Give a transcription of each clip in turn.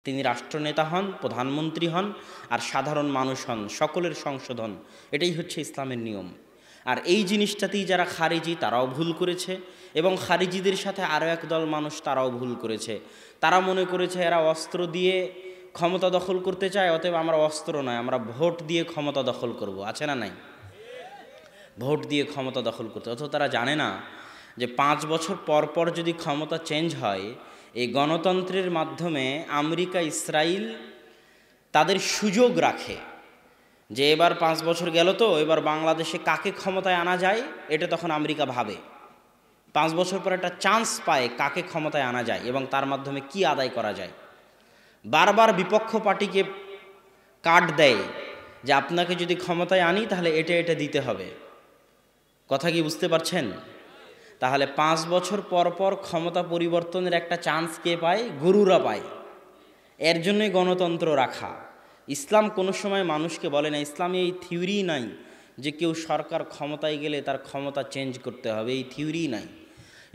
তিনি রাষ্ট্রনেতা হন, প্রধানমন্ত্রী হন, আর সাধারণ মানুষ হন, সকলের সংশোধন। এটাই হচ্ছে ইসলামের নিয়ম। আর এই জিনিসটাতেই যারা খারিজি তারাও ভুল করেছে, এবং খারিজিদের সাথে আরও এক দল মানুষ তারাও ভুল করেছে। তারা মনে করেছে এরা অস্ত্র দিয়ে ক্ষমতা দখল করতে চায়, অতএব আমরা অস্ত্র নয়, আমরা ভোট দিয়ে ক্ষমতা দখল করব। আছে না নাই? ভোট দিয়ে ক্ষমতা দখল করতে। অথচ তারা জানে না যে 5 বছর পর পর যদি ক্ষমতা চেঞ্জ হয়, এই গণতন্ত্রের মাধ্যমে আমেরিকা, ইসরায়েল তাদের সুযোগ রাখে যে এবার 5 বছর গেল, তো এবার বাংলাদেশে কাকে ক্ষমতায় আনা যায়, এটা তখন আমেরিকা ভাবে। 5 বছর পর একটা চান্স পায় কাকে ক্ষমতায় আনা যায় এবং তার মাধ্যমে কি আদায় করা যায়। বারবার বিপক্ষ পার্টিকে কার্ড দেয় যে আপনাকে যদি ক্ষমতায় আনি তাহলে এটা এটা দিতে হবে। কথা কি বুঝতে পারছেন? তাহলে 5 বছর পর পর ক্ষমতা পরিবর্তনের একটা চান্স কে পায়? গুরুরা পায়। এর জন্যই গণতন্ত্র রাখা। ইসলাম কোনো সময় মানুষকে বলে না, ইসলামে এই থিওরি নাই যে কেউ সরকার ক্ষমতায় গেলে তার ক্ষমতা চেঞ্জ করতে হবে, এই থিওরি নাই।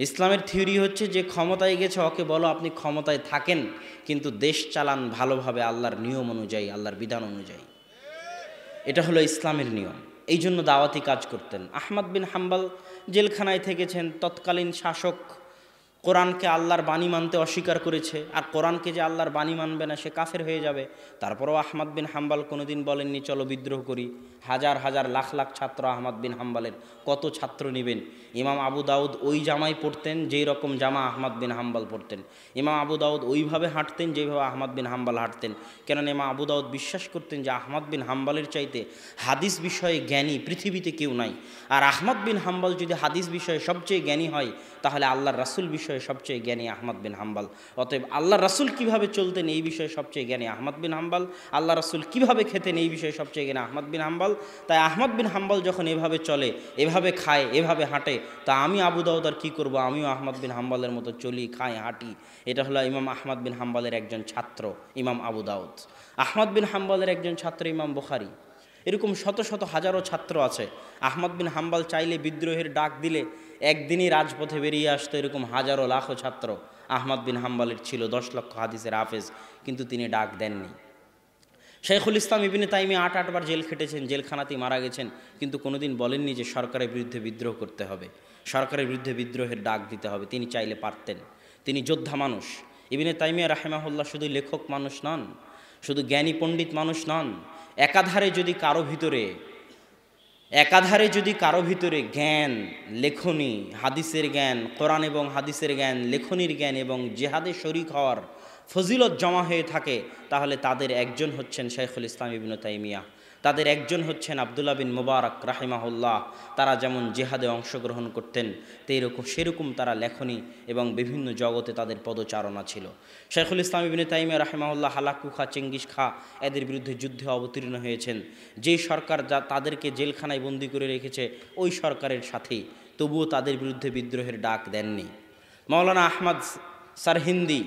ইসলামের থিওরি হচ্ছে যে ক্ষমতায় গেছে ওকে বলো আপনি ক্ষমতায় থাকেন, কিন্তু দেশ চালান ভালোভাবে আল্লাহর নিয়ম অনুযায়ী, আল্লাহর বিধান অনুযায়ী। এটা হলো ইসলামের নিয়ম। এই জন্য দাওয়াতি কাজ করতেন। আহমদ বিন হাম্বল জেলখানায় থেকেছেন, তৎকালীন শাসক কোরআনকে আল্লাহর বাণী মানতে অস্বীকার করেছে, আর কোরআনকে যে আল্লাহর বাণী মানবে না সে কাফের হয়ে যাবে। তারপরেও আহমদ বিন হাম্বল কোনোদিন বলেননি চলো বিদ্রোহ করি। হাজার হাজার লাখ লাখ ছাত্র আহমদ বিন হাম্বলের, কত ছাত্র নেবেন? ইমাম আবু দাউদ ওই জামাই পড়তেন যেই রকম জামা আহমদ বিন হাম্বল পড়তেন। ইমাম আবু দাউদ ওইভাবে হাঁটতেন যেভাবে আহমদ বিন হাম্বল হাঁটতেন। কেননা ইমাম আবু দাউদ বিশ্বাস করতেন যে আহমদ বিন হাম্বলের চাইতে হাদিস বিষয়ে জ্ঞানী পৃথিবীতে কেউ নাই। আর আহমদ বিন হাম্বল যদি হাদিস বিষয়ে সবচেয়ে জ্ঞানী হয়, তাহলে আল্লাহর রাসূল বিষয়ে সবচেয়ে জ্ঞানী আহমদ বিন হাম্বল। অতএব আল্লাহর রাসূল কীভাবে চলতেন এই বিষয়ে সবচেয়ে জ্ঞানী আহমদ বিন হাম্বল, আল্লাহ রাসূল কীভাবে খেতেন এই বিষয়ে সবচেয়ে জ্ঞানী আহমদ বিন হাম্বল। তাই আহমদ বিন হাম্বল যখন এভাবে চলে, এভাবে খায়, এভাবে হাঁটে, তা আমি আবু দাউদ আর কী করবো? আমিও আহমদ বিন হাম্বলের মতো চলি, খাই, হাঁটি। এটা হলো ইমাম আহমদ বিন হাম্বলের একজন ছাত্র ইমাম আবু দাউদ। আহমদ বিন হাম্বলের একজন ছাত্র ইমাম বুখারী। এরকম শত শত হাজারো ছাত্র আছে। আহমদ বিন হাম্বল চাইলে বিদ্রোহের ডাক দিলে একদিনই রাজপথে বেরিয়ে আসতো। এরকম হাজারো লাখো ছাত্র আহমদ বিন হাম্বলের ছিল, 10 লক্ষ হাদিসের হাফেজ, কিন্তু তিনি ডাক দেননি। শাইখুল ইসলাম ইবনে তাইমিয়া 8 বার জেল খেটেছেন, জেলখানাতেই মারা গেছেন, কিন্তু কোনোদিন বলেননি যে সরকারের বিরুদ্ধে বিদ্রোহ করতে হবে, সরকারের বিরুদ্ধে বিদ্রোহের ডাক দিতে হবে। তিনি চাইলে পারতেন। তিনি যোদ্ধা মানুষ। ইবনে তাইমিয়া রাহিমাহুল্লাহ শুধু লেখক মানুষ নন, শুধু জ্ঞানী পণ্ডিত মানুষ নন। একাধারে যদি কারো ভিতরে জ্ঞান, লেখনী, হাদিসের জ্ঞান, কোরআন এবং হাদিসের জ্ঞান, লেখনীর জ্ঞান এবং জিহাদে শরীক হওয়ার ফজিলত জমা হয়ে থাকে, তাহলে তাদের একজন হচ্ছেন শাইখুল ইসলাম ইবনে তাইমিয়া, তাদের একজন হচ্ছেন আব্দুল্লাহ বিন মুবারক রাহিমাহুল্লাহ। তারা যেমন জিহাদে অংশগ্রহণ করতেন, সেরকম তারা লেখনী এবং বিভিন্ন জগতে তাদের পদচারণা ছিল। শাইখুল ইসলাম ইবনে তাইমিয়া রাহিমাহুল্লাহ হালাকু খা, চেঙ্গিস খা এদের বিরুদ্ধে যুদ্ধে অবতীর্ণ হয়েছেন। যেই সরকার যা তাদেরকে জেলখানায় বন্দি করে রেখেছে ওই সরকারের সাথেই, তবুও তাদের বিরুদ্ধে বিদ্রোহের ডাক দেননি। মাওলানা আহমদ সারহিন্দি,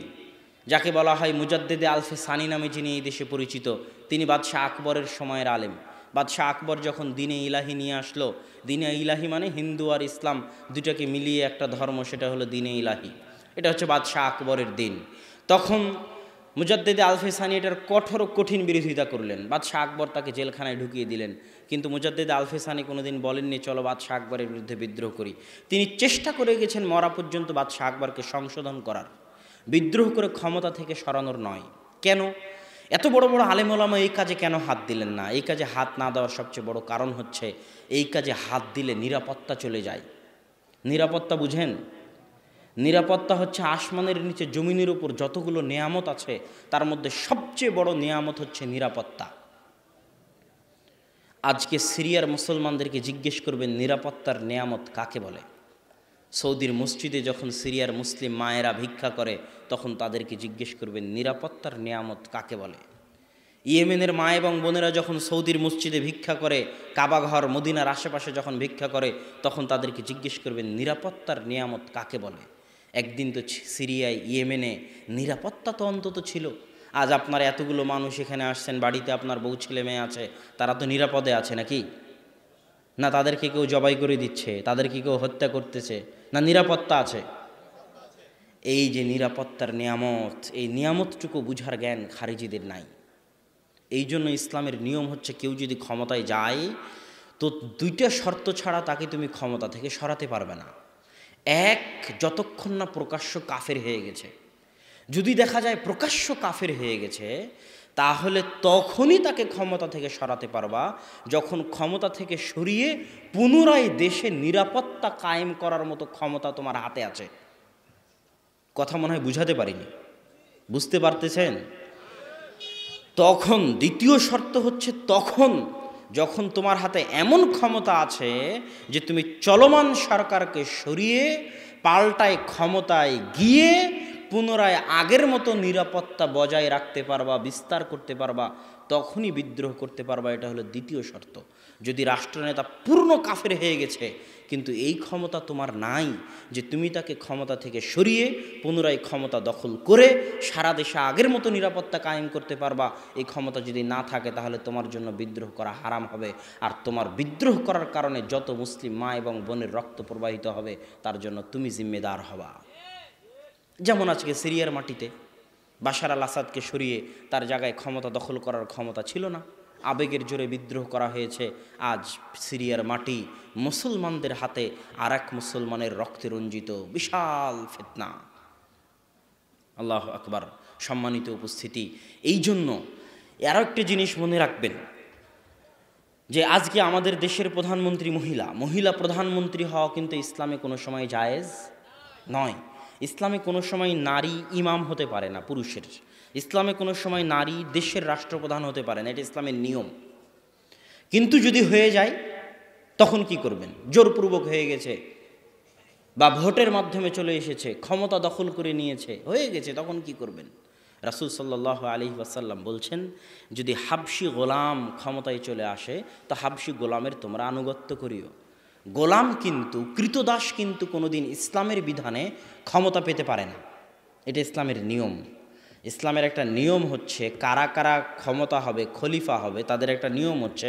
যাকে বলা হয় মুজাদ্দেদে আলফে সানি নামে, যিনি এই দেশে পরিচিত, তিনি বাদশাহ আকবরের সময়ের আলেম। বাদশাহ আকবর যখন দিনে ইলাহি নিয়ে আসলো, দিনে ইলাহি মানে হিন্দু আর ইসলাম দুটাকে মিলিয়ে একটা ধর্ম, সেটা হলো দিনে ইলাহি। এটা হচ্ছে বাদশাহ আকবরের দিন। তখন মুজাদ্দেদে আলফে সানি এটার কঠিন বিরোধিতা করলেন। বাদশাহ আকবর তাকে জেলখানায় ঢুকিয়ে দিলেন। কিন্তু মুজাদ্দেদে আলফে সানি কোনোদিন বলেননি চলো বাদশাহ আকবরের বিরুদ্ধে বিদ্রোহ করি। তিনি চেষ্টা করে গেছেন মরা পর্যন্ত বাদশাহ আকবরকে সংশোধন করার, বিদ্রোহ করে ক্ষমতা থেকে সরানোর নয়। কেন? এত বড় বড় আলেম ওলামা এই কাজে কেন হাত দিলেন না? এই কাজে হাত না দেওয়ার সবচেয়ে বড় কারণ হচ্ছে এই কাজে হাত দিলে নিরাপত্তা চলে যায়। নিরাপত্তা বুঝেন? নিরাপত্তা হচ্ছে আসমানের নিচে জমিনের উপর যতগুলো নেয়ামত আছে তার মধ্যে সবচেয়ে বড় নেয়ামত হচ্ছে নিরাপত্তা। আজকে সিরিয়ার মুসলমানদেরকে জিজ্ঞেস করবেন নিরাপত্তার নেয়ামত কাকে বলে। সৌদির মসজিদে যখন সিরিয়ার মুসলিম মায়েরা ভিক্ষা করে, তখন তাদেরকে জিজ্ঞেস করবেন নিরাপত্তার নেয়ামত কাকে বলে। ইয়েমেনের মা এবং বোনেরা যখন সৌদির মসজিদে ভিক্ষা করে, কাবাঘর মদিনার আশেপাশে যখন ভিক্ষা করে, তখন তাদেরকে জিজ্ঞেস করবেন নিরাপত্তার নেয়ামত কাকে বলে। একদিন তো সিরিয়ায়, ইয়েমেনে নিরাপত্তা তো অন্তত ছিল। আজ আপনার এতগুলো মানুষ এখানে আসছেন, বাড়িতে আপনার বউ ছেলে মেয়ে আছে, তারা তো নিরাপদে আছে নাকি? না তাদেরকে কেউ জবাই করে দিচ্ছে, তাদেরকে কেউ হত্যা করতেছে, না নিরাপত্তা আছে? এই যে নিরাপত্তার নিয়ামত, এই নিয়ামতটুকু বুঝার জ্ঞান খারিজিদের নাই। এই জন্য ইসলামের নিয়ম হচ্ছে কেউ যদি ক্ষমতায় যায় তো দুইটা শর্ত ছাড়া তাকে তুমি ক্ষমতা থেকে সরাতে পারবে না। এক, যতক্ষণ না প্রকাশ্য কাফের হয়ে গেছে। যদি দেখা যায় প্রকাশ্য কাফের হয়ে গেছে তাহলে তখনই তাকে ক্ষমতা থেকে সরাতে পারবা, যখন ক্ষমতা থেকে সরিয়ে পুনরায় দেশে নিরাপত্তা কায়েম করার মতো ক্ষমতা তোমার হাতে আছে। কথা মনে হয় বুঝাতে পারিনি, বুঝতে পারতেছেন? তখন দ্বিতীয় শর্ত হচ্ছে তখন যখন তোমার হাতে এমন ক্ষমতা আছে যে তুমি চলমান সরকারকে সরিয়ে পাল্টায় ক্ষমতায় গিয়ে পুনরায় আগের মতো নিরাপত্তা বজায় রাখতে পারবা, বিস্তার করতে পারবা, তখনই বিদ্রোহ করতে পারবা। এটা হলো দ্বিতীয় শর্ত। যদি রাষ্ট্রনেতা পূর্ণ কাফের হয়ে গেছে কিন্তু এই ক্ষমতা তোমার নাই যে তুমি তাকে ক্ষমতা থেকে সরিয়ে পুনরায় ক্ষমতা দখল করে সারা দেশে আগের মতো নিরাপত্তা কায়েম করতে পারবা, এই ক্ষমতা যদি না থাকে তাহলে তোমার জন্য বিদ্রোহ করা হারাম হবে। আর তোমার বিদ্রোহ করার কারণে যত মুসলিম মা এবং বোনের রক্ত প্রবাহিত হবে তার জন্য তুমি জিম্মেদার হবা। যেমন আজকে সিরিয়ার মাটিতে বাশার আল আসাদকে সরিয়ে তার জায়গায় ক্ষমতা দখল করার ক্ষমতা ছিল না, আবেগের জোরে বিদ্রোহ করা হয়েছে। আজ সিরিয়ার মাটি মুসলমানদের হাতে আর এক মুসলমানের রক্তে রঞ্জিত, বিশাল ফিতনা। আল্লাহু আকবার। সম্মানিত উপস্থিতি, এই জন্য আরও একটি জিনিস মনে রাখবেন যে আজকে আমাদের দেশের প্রধানমন্ত্রী মহিলা প্রধানমন্ত্রী হওয়া কিন্তু ইসলামে কোনো সময় জায়েজ নয়। ইসলামে কোনো সময় নারী ইমাম হতে পারে না পুরুষের। ইসলামে কোনো সময় নারী দেশের রাষ্ট্রপ্রধান হতে পারে না, এটা ইসলামের নিয়ম। কিন্তু যদি হয়ে যায় তখন কি করবেন? জোরপূর্বক হয়ে গেছে বা ভোটের মাধ্যমে চলে এসেছে, ক্ষমতা দখল করে নিয়েছে, হয়ে গেছে, তখন কি করবেন? রাসূল সাল্লাল্লাহু আলাইহি ওয়াসাল্লাম বলছেন, যদি হাবশি গোলাম ক্ষমতায় চলে আসে তো হাবশি গোলামের তোমরা আনুগত্য করিও। গোলাম কিন্তু, কৃতদাস কিন্তু কোনোদিন ইসলামের বিধানে ক্ষমতা পেতে পারে না, এটা ইসলামের নিয়ম। ইসলামের একটা নিয়ম হচ্ছে কারা কারা ক্ষমতা হবে, খলিফা হবে, তাদের একটা নিয়ম হচ্ছে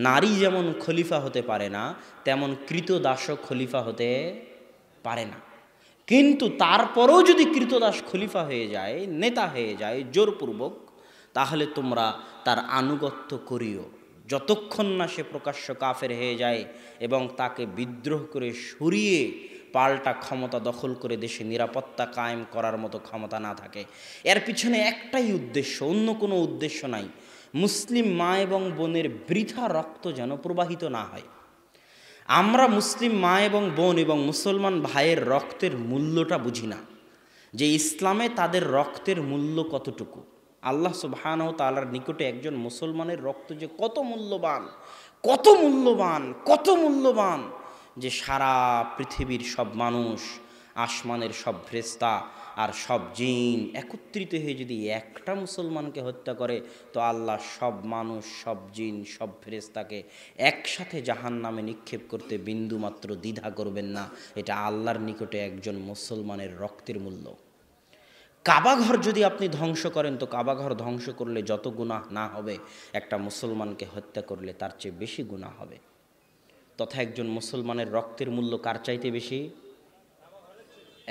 নারী যেমন খলিফা হতে পারে না তেমন কৃতদাসও খলিফা হতে পারে না। কিন্তু তারপরেও যদি কৃতদাস খলিফা হয়ে যায়, নেতা হয়ে যায় জোরপূর্বক, তাহলে তোমরা তার আনুগত্য করিও যতক্ষণ না সে প্রকাশ্য কাফের হয়ে যায় এবং তাকে বিদ্রোহ করে সরিয়ে পাল্টা ক্ষমতা দখল করে দেশে নিরাপত্তা কায়েম করার মতো ক্ষমতা না থাকে। এর পিছনে একটাই উদ্দেশ্য, অন্য কোনো উদ্দেশ্য নাই। মুসলিম মা এবং বোনের বৃথা রক্ত যেন প্রবাহিত না হয়। আমরা মুসলিম মা এবং বোন এবং মুসলমান ভাইয়ের রক্তের মূল্যটা বুঝি না, যে ইসলামে তাদের রক্তের মূল্য কতটুকু। আল্লাহ সুবহানাহু ওয়া তাআলার নিকটে একজন মুসলমানের রক্ত যে কত মূল্যবান, কত মূল্যবান, কত মূল্যবান, যে সারা পৃথিবীর সব মানুষ, আসমানের সব ফেরেশতা আর সব জিন একত্রিত হয়ে যদি একটা মুসলমানকে হত্যা করে তো আল্লাহ সব মানুষ, সব জিন, সব ফেরেশতাকে একসাথে জাহান্নামে নিক্ষেপ করতে বিন্দুমাত্র দ্বিধা করবেন না। এটা আল্লাহর নিকটে একজন মুসলমানের রক্তের মূল্য। কাবাঘর যদি আপনি ধ্বংস করেন তো কাবাঘর ধ্বংস করলে যত গুনাহ না হবে একটা মুসলমানকে হত্যা করলে তার চেয়ে বেশি গুনাহ হবে। তথা একজন মুসলমানের রক্তের মূল্য কার চাইতে বেশি?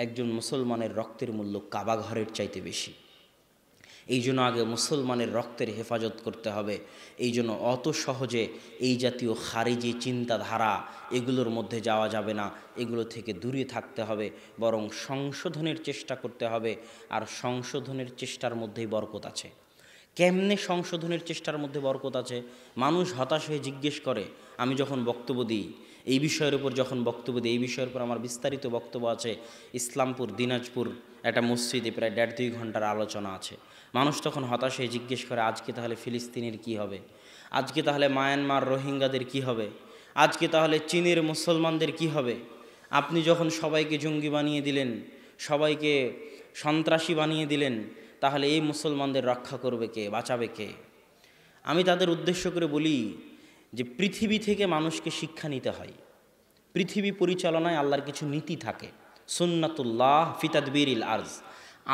একজন মুসলমানের রক্তের মূল্য কাবাঘরের চাইতে বেশি। এই জন্য আগে মুসলমানের রক্তের হেফাজত করতে হবে। এই জন্য অত সহজে এই জাতীয় খারিজি চিন্তাধারা এগুলোর মধ্যে যাওয়া যাবে না, এগুলো থেকে দূরে থাকতে হবে, বরং সংশোধনের চেষ্টা করতে হবে। আর সংশোধনের চেষ্টার মধ্যেই বরকত আছে। কেমনে সংশোধনের চেষ্টার মধ্যে বরকত আছে? মানুষ হতাশ হয়ে জিজ্ঞেস করে, আমি যখন বক্তব্য দিই এই বিষয়ের উপর, যখন বক্তব্য দিই এই বিষয়ের উপর আমার বিস্তারিত বক্তব্য আছে, ইসলামপুর দিনাজপুর একটা মসজিদে প্রায় 1.5-2 ঘন্টার আলোচনা আছে। মানুষ তখন হতাশ হয়ে জিজ্ঞেস করে, আজকে তাহলে ফিলিস্তিনের কি হবে? আজকে তাহলে মায়ানমার রোহিঙ্গাদের কি হবে? আজকে তাহলে চীনের মুসলমানদের কি হবে? আপনি যখন সবাইকে জঙ্গি বানিয়ে দিলেন, সবাইকে সন্ত্রাসী বানিয়ে দিলেন, তাহলে এই মুসলমানদের রক্ষা করবে কে, বাঁচাবে কে? আমি তাদের উদ্দেশ্য করে বলি যে পৃথিবী থেকে মানুষকে শিক্ষা নিতে হয়। পৃথিবী পরিচালনায় আল্লাহর কিছু নীতি থাকে, সুন্নাতুল্লাহ ফি তাদবিরিল আরজ,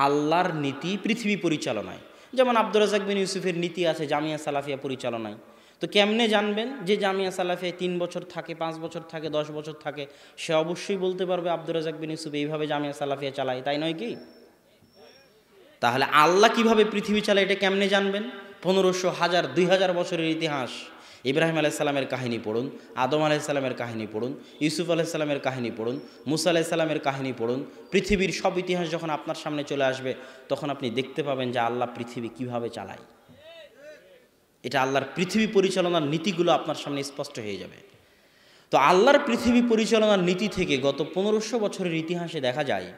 আল্লাহর নীতি পৃথিবী পরিচালনায়। যেমন আব্দুর রাজ্জাক বিন ইউসুফের নীতি আছে জামিয়া সালাফিয়া পরিচালনায়, তো কেমনে জানবেন যে জামিয়া সালাফিয়ায় 3 বছর থাকে, 5 বছর থাকে, 10 বছর থাকে? সে অবশ্যই বলতে পারবে আব্দুর রাজ্জাক বিন ইউসুফ এইভাবে জামিয়া সালাফিয়া চালায়, তাই নয় কি? তাহলে আল্লাহ কিভাবে পৃথিবী চালায় এটা কেমনে জানবেন? 1500, 1000, 2000 বছরের ইতিহাস। ইব্রাহিম আলাইসাল্লামের কাহিনী পড়ুন, আদম আলাইসাল্লামের কাহিনী পড়ুন, ইউসুফ আলাইসাল্লামের কাহিনী পড়ুন, মুসা আলাইসাল্লামের কাহিনী পড়ুন। পৃথিবীর সব ইতিহাস যখন আপনার সামনে চলে আসবে, তখন আপনি দেখতে পাবেন যে আল্লাহ পৃথিবী কিভাবে চালায়। এটা আল্লাহর পৃথিবী পরিচালনার নীতিগুলো আপনার সামনে স্পষ্ট হয়ে যাবে। তো আল্লাহর পৃথিবী পরিচালনার নীতি থেকে গত 1500 বছরের ইতিহাসে দেখা যায়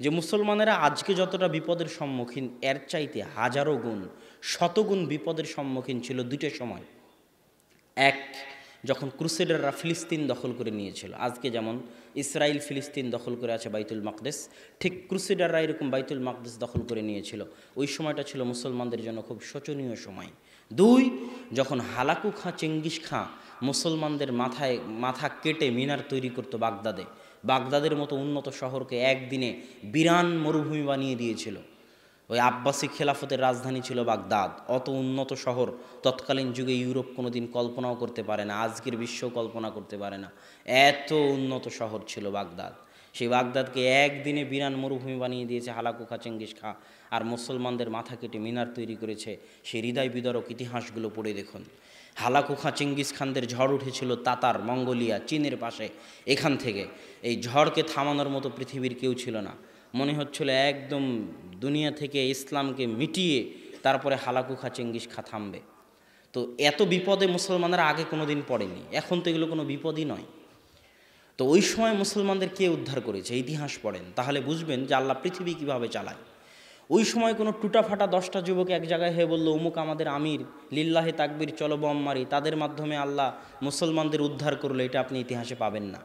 যে মুসলমানেরা আজকে যতটা বিপদের সম্মুখীন, এর চাইতে হাজারো গুণ, শতগুণ বিপদের সম্মুখীন ছিল দুটো সময়। এক, যখন ক্রুসেডাররা ফিলিস্তিন দখল করে নিয়েছিল। আজকে যেমন ইসরায়েল ফিলিস্তিন দখল করে আছে বাইতুল মাকদেস, ঠিক ক্রুসেডাররা এরকম বাইতুল মাকদেস দখল করে নিয়েছিল। ওই সময়টা ছিল মুসলমানদের জন্য খুব শোচনীয় সময়। দুই, যখন হালাকু খাঁ চেঙ্গিস খাঁ মুসলমানদের মাথা কেটে মিনার তৈরি করতো বাগদাদের মতো উন্নত শহরকে একদিনে বিরান মরুভূমি বানিয়ে দিয়েছিল। ওই আব্বাসি খেলাফতের রাজধানী ছিল বাগদাদ। অত উন্নত শহর তৎকালীন যুগে ইউরোপ কোনোদিন কল্পনাও করতে পারে না, আজকের বিশ্ব কল্পনা করতে পারে না। এত উন্নত শহর ছিল বাগদাদ। সেই বাগদাদকে একদিনে বিরান মরুভূমি বানিয়ে দিয়েছে হালাকু খাঁ চেঙ্গিস খাঁ, আর মুসলমানদের মাথা কেটে মিনার তৈরি করেছে। সেই হৃদয় বিদারক ইতিহাসগুলো পড়ে দেখুন। হালাকু খাঁ চেঙ্গিস খানদের ঝড় উঠেছিল তাতার, মঙ্গোলিয়া, চীনের পাশে। এখান থেকে এই ঝড়কে থামানোর মতো পৃথিবীর কেউ ছিল না। মনে হচ্ছিল একদম দুনিয়া থেকে ইসলামকে মিটিয়ে তারপরে হালাকু খাঁ চেঙ্গিস খাঁ থামবে। তো এত বিপদে মুসলমানরা আগে কোনো দিন পড়েনি, এখন তো এগুলো কোনো বিপদই নয়। তো ওই সময় মুসলমানদের কে উদ্ধার করেছে ইতিহাস পড়েন, তাহলে বুঝবেন যে আল্লাহ পৃথিবী কিভাবে চালায়। ওই সময় কোনো টুটাফাটা 10টা যুবক এক জায়গায় হয়ে বললো অমুক আমাদের আমির, লিল্লাহে তাকবীর, চলো বম মারি, তাদের মাধ্যমে আল্লাহ মুসলমানদের উদ্ধার করলো, এটা আপনি ইতিহাসে পাবেন না।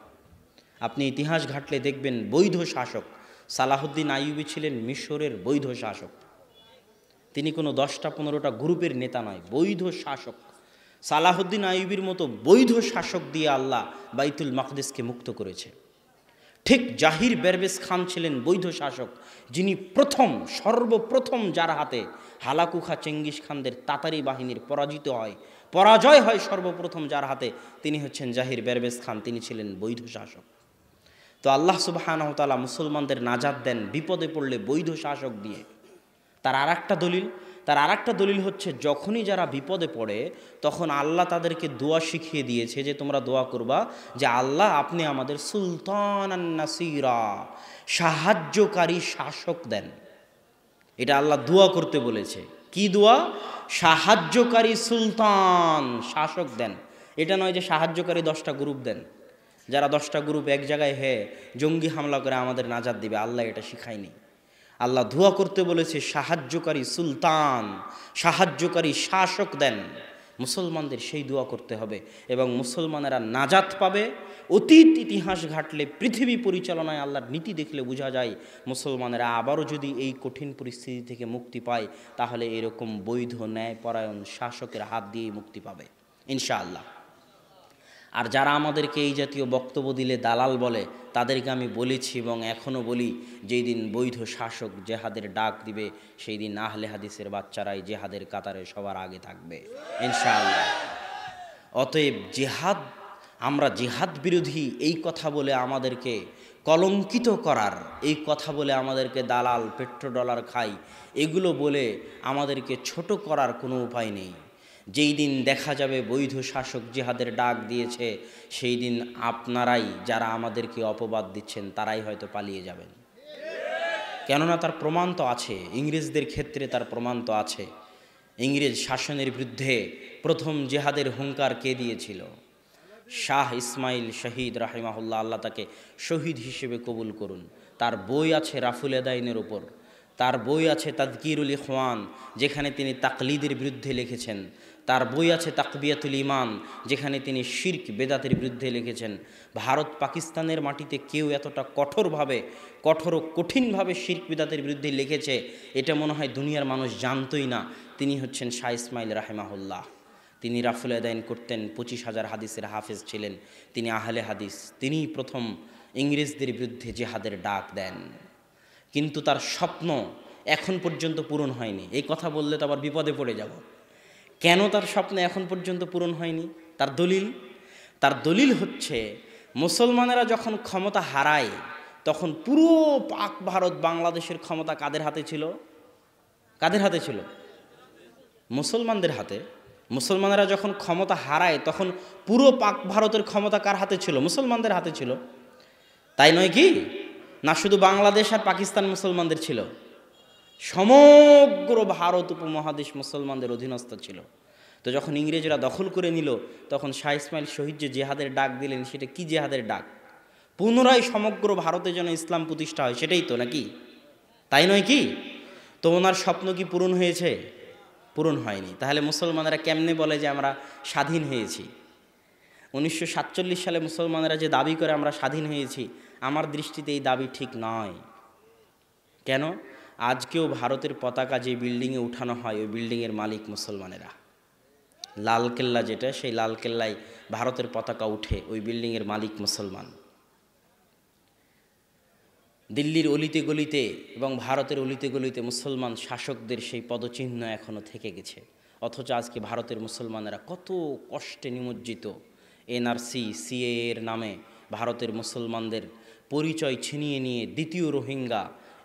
আপনি ইতিহাস ঘাটলে দেখবেন বৈধ শাসক সালাহুদ্দিন আইয়ুবী ছিলেন মিশরের বৈধ শাসক। তিনি কোনো 10টা 15টা গ্রুপের নেতা নয়, বৈধ শাসক। সালাহুদ্দিন আইয়ুবীর মতো বৈধ শাসক দিয়ে আল্লাহ বাইতুল মাকদেসকে মুক্ত করেছে। ঠিক জাহির বেরবেস খান ছিলেন বৈধ শাসক, যিনি সর্বপ্রথম যার হাতে হালাকু খাঁ চেঙ্গিস খানদের তাতারি বাহিনীর পরাজয় হয় সর্বপ্রথম যার হাতে, তিনি হচ্ছেন জাহির বেরবেস খান। তিনি ছিলেন বৈধ শাসক। তো আল্লাহ সুবহানাহু ওয়া তাআলা মুসলমানদের নাজাত দেন বিপদে পড়লে বৈধ শাসক দিয়ে। তার আরেকটা দলিল হচ্ছে, যখনই যারা বিপদে পড়ে তখন আল্লাহ তাদেরকে দোয়া শিখিয়ে দিয়েছে যে তোমরা দোয়া করবা যে আল্লাহ আপনি আমাদের সুলতানান নাসিরা, সাহায্যকারী শাসক দেন। এটা আল্লাহ দোয়া করতে বলেছে। কি দোয়া? সাহায্যকারী সুলতান শাসক দেন। এটা নয় যে সাহায্যকারী 10টা গ্রুপ দেন, যারা 10টা গ্রুপ এক জায়গায় জঙ্গি হামলা করে আমাদের নাজাত দিবে। আল্লাহ এটা শিখায়নি। আল্লাহ দোয়া করতে বলেছে সাহায্যকারী সুলতান, সাহায্যকারী শাসক দেন। মুসলমানদের সেই দোয়া করতে হবে এবং মুসলমানেরা নাজাত পাবে। অতীত ইতিহাস ঘাটলে, পৃথিবী পরিচালনায় আল্লাহর নীতি দেখলে বোঝা যায় মুসলমানেরা আবারও যদি এই কঠিন পরিস্থিতি থেকে মুক্তি পায়, তাহলে এরকম বৈধ ন্যায়পরায়ণ শাসকের হাত দিয়েই মুক্তি পাবে ইনশাআল্লাহ। আর যারা আমাদেরকে এই জাতীয় বক্তব্য দিলে দালাল বলে, তাদেরকে আমি বলেছি এবং এখনও বলি, যেই দিন বৈধ শাসক জেহাদের ডাক দিবে, সেই দিন আহলে হাদিসের বাচ্চারাই জেহাদের কাতারে সবার আগে থাকবে ইনশাআল্লাহ। অতএব আমরা জেহাদ বিরোধী এই কথা বলে আমাদেরকে কলঙ্কিত করার, এই কথা বলে আমাদেরকে দালাল, পেট্রোডলার খাই, এগুলো বলে আমাদেরকে ছোট করার কোনো উপায় নেই। যেই দিন দেখা যাবে বৈধ শাসক জিহাদের ডাক দিয়েছে, সেই দিন আপনারাই, যারা আমাদেরকে অপবাদ দিচ্ছেন, তারাই হয়তো পালিয়ে যাবেন। কেননা তার প্রমাণ তো আছে, ইংরেজদের ক্ষেত্রে তার প্রমাণ তো আছে। ইংরেজ শাসনের বিরুদ্ধে প্রথম জিহাদের হুঙ্কার কে দিয়েছিল? শাহ ইসমাইল শহীদ রাহিমাহুল্লাহ, আল্লাহ তাকে শহীদ হিসেবে কবুল করুন। তার বই আছে রাফুল এদাইনের ওপর, তার বই আছে তাযকিরুল ইখওয়ান, যেখানে তিনি তাকলিদের বিরুদ্ধে লিখেছেন। তার বই আছে তাকবিয়াতুল ইমান, যেখানে তিনি শিরক বেদাতের বিরুদ্ধে লিখেছেন। ভারত পাকিস্তানের মাটিতে কেউ এতটা কঠিনভাবে শিরক বেদাতের বিরুদ্ধে লিখেছে, এটা মনে হয় দুনিয়ার মানুষ জানতই না। তিনি হচ্ছেন শাহ ইসমাইল রাহিমাহুল্লাহ। তিনি রাফুল আদাইন করতেন, 25,000 হাদিসের হাফেজ ছিলেন, তিনি আহলে হাদিস। তিনিই প্রথম ইংরেজদের বিরুদ্ধে জিহাদের ডাক দেন। কিন্তু তার স্বপ্ন এখন পর্যন্ত পূরণ হয়নি। এই কথা বললে তো আবার বিপদে পড়ে যাব। কেন তার স্বপ্ন এখন পর্যন্ত পূরণ হয়নি? তার দলিল হচ্ছে মুসলমানেরা যখন ক্ষমতা হারায় তখন পুরো পাক ভারত বাংলাদেশের ক্ষমতা কাদের হাতে ছিল? কাদের হাতে ছিল? মুসলমানদের হাতে। মুসলমানেরা যখন ক্ষমতা হারায় তখন পুরো পাক ভারতের ক্ষমতা কার হাতে ছিল? মুসলমানদের হাতে ছিল, তাই নয় কি? না শুধু বাংলাদেশ আর পাকিস্তান মুসলমানদের ছিল, সমগ্র ভারত উপমহাদেশ মুসলমানদের অধীনস্থ ছিল। তো যখন ইংরেজরা দখল করে নিল তখন শাহ ইসমাইল শহীদ যে জেহাদের ডাক দিলেন, সেটা কি জেহাদের ডাক? পুনরায় সমগ্র ভারতে যেন ইসলাম প্রতিষ্ঠা হয়, সেটাই তো নাকি? তাই নয় কি? তো ওনার স্বপ্ন কি পূরণ হয়েছে? পূরণ হয়নি। তাহলে মুসলমানেরা কেমনে বলে যে আমরা স্বাধীন হয়েছি? 1947 সালে মুসলমানেরা যে দাবি করে আমরা স্বাধীন হয়েছি, আমার দৃষ্টিতে এই দাবি ঠিক নয়। কেন? আজকেও ভারতের পতাকা যে বিল্ডিংয়ে উঠানো হয় ওই বিল্ডিংয়ের মালিক মুসলমানেরা। লালকেল্লা যেটা, সেই লালকেল্লায় ভারতের পতাকা উঠে, ওই বিল্ডিংয়ের মালিক মুসলমান। দিল্লির অলিতে গলিতে এবং ভারতের অলিতে গলিতে মুসলমান শাসকদের সেই পদচিহ্ন এখনও থেকে গেছে। অথচ আজকে ভারতের মুসলমানেরা কত কষ্টে নিমজ্জিত। এনআরসি, সিএ এর নামে ভারতের মুসলমানদের পরিচয় ছিনিয়ে নিয়ে দ্বিতীয় রোহিঙ্গা,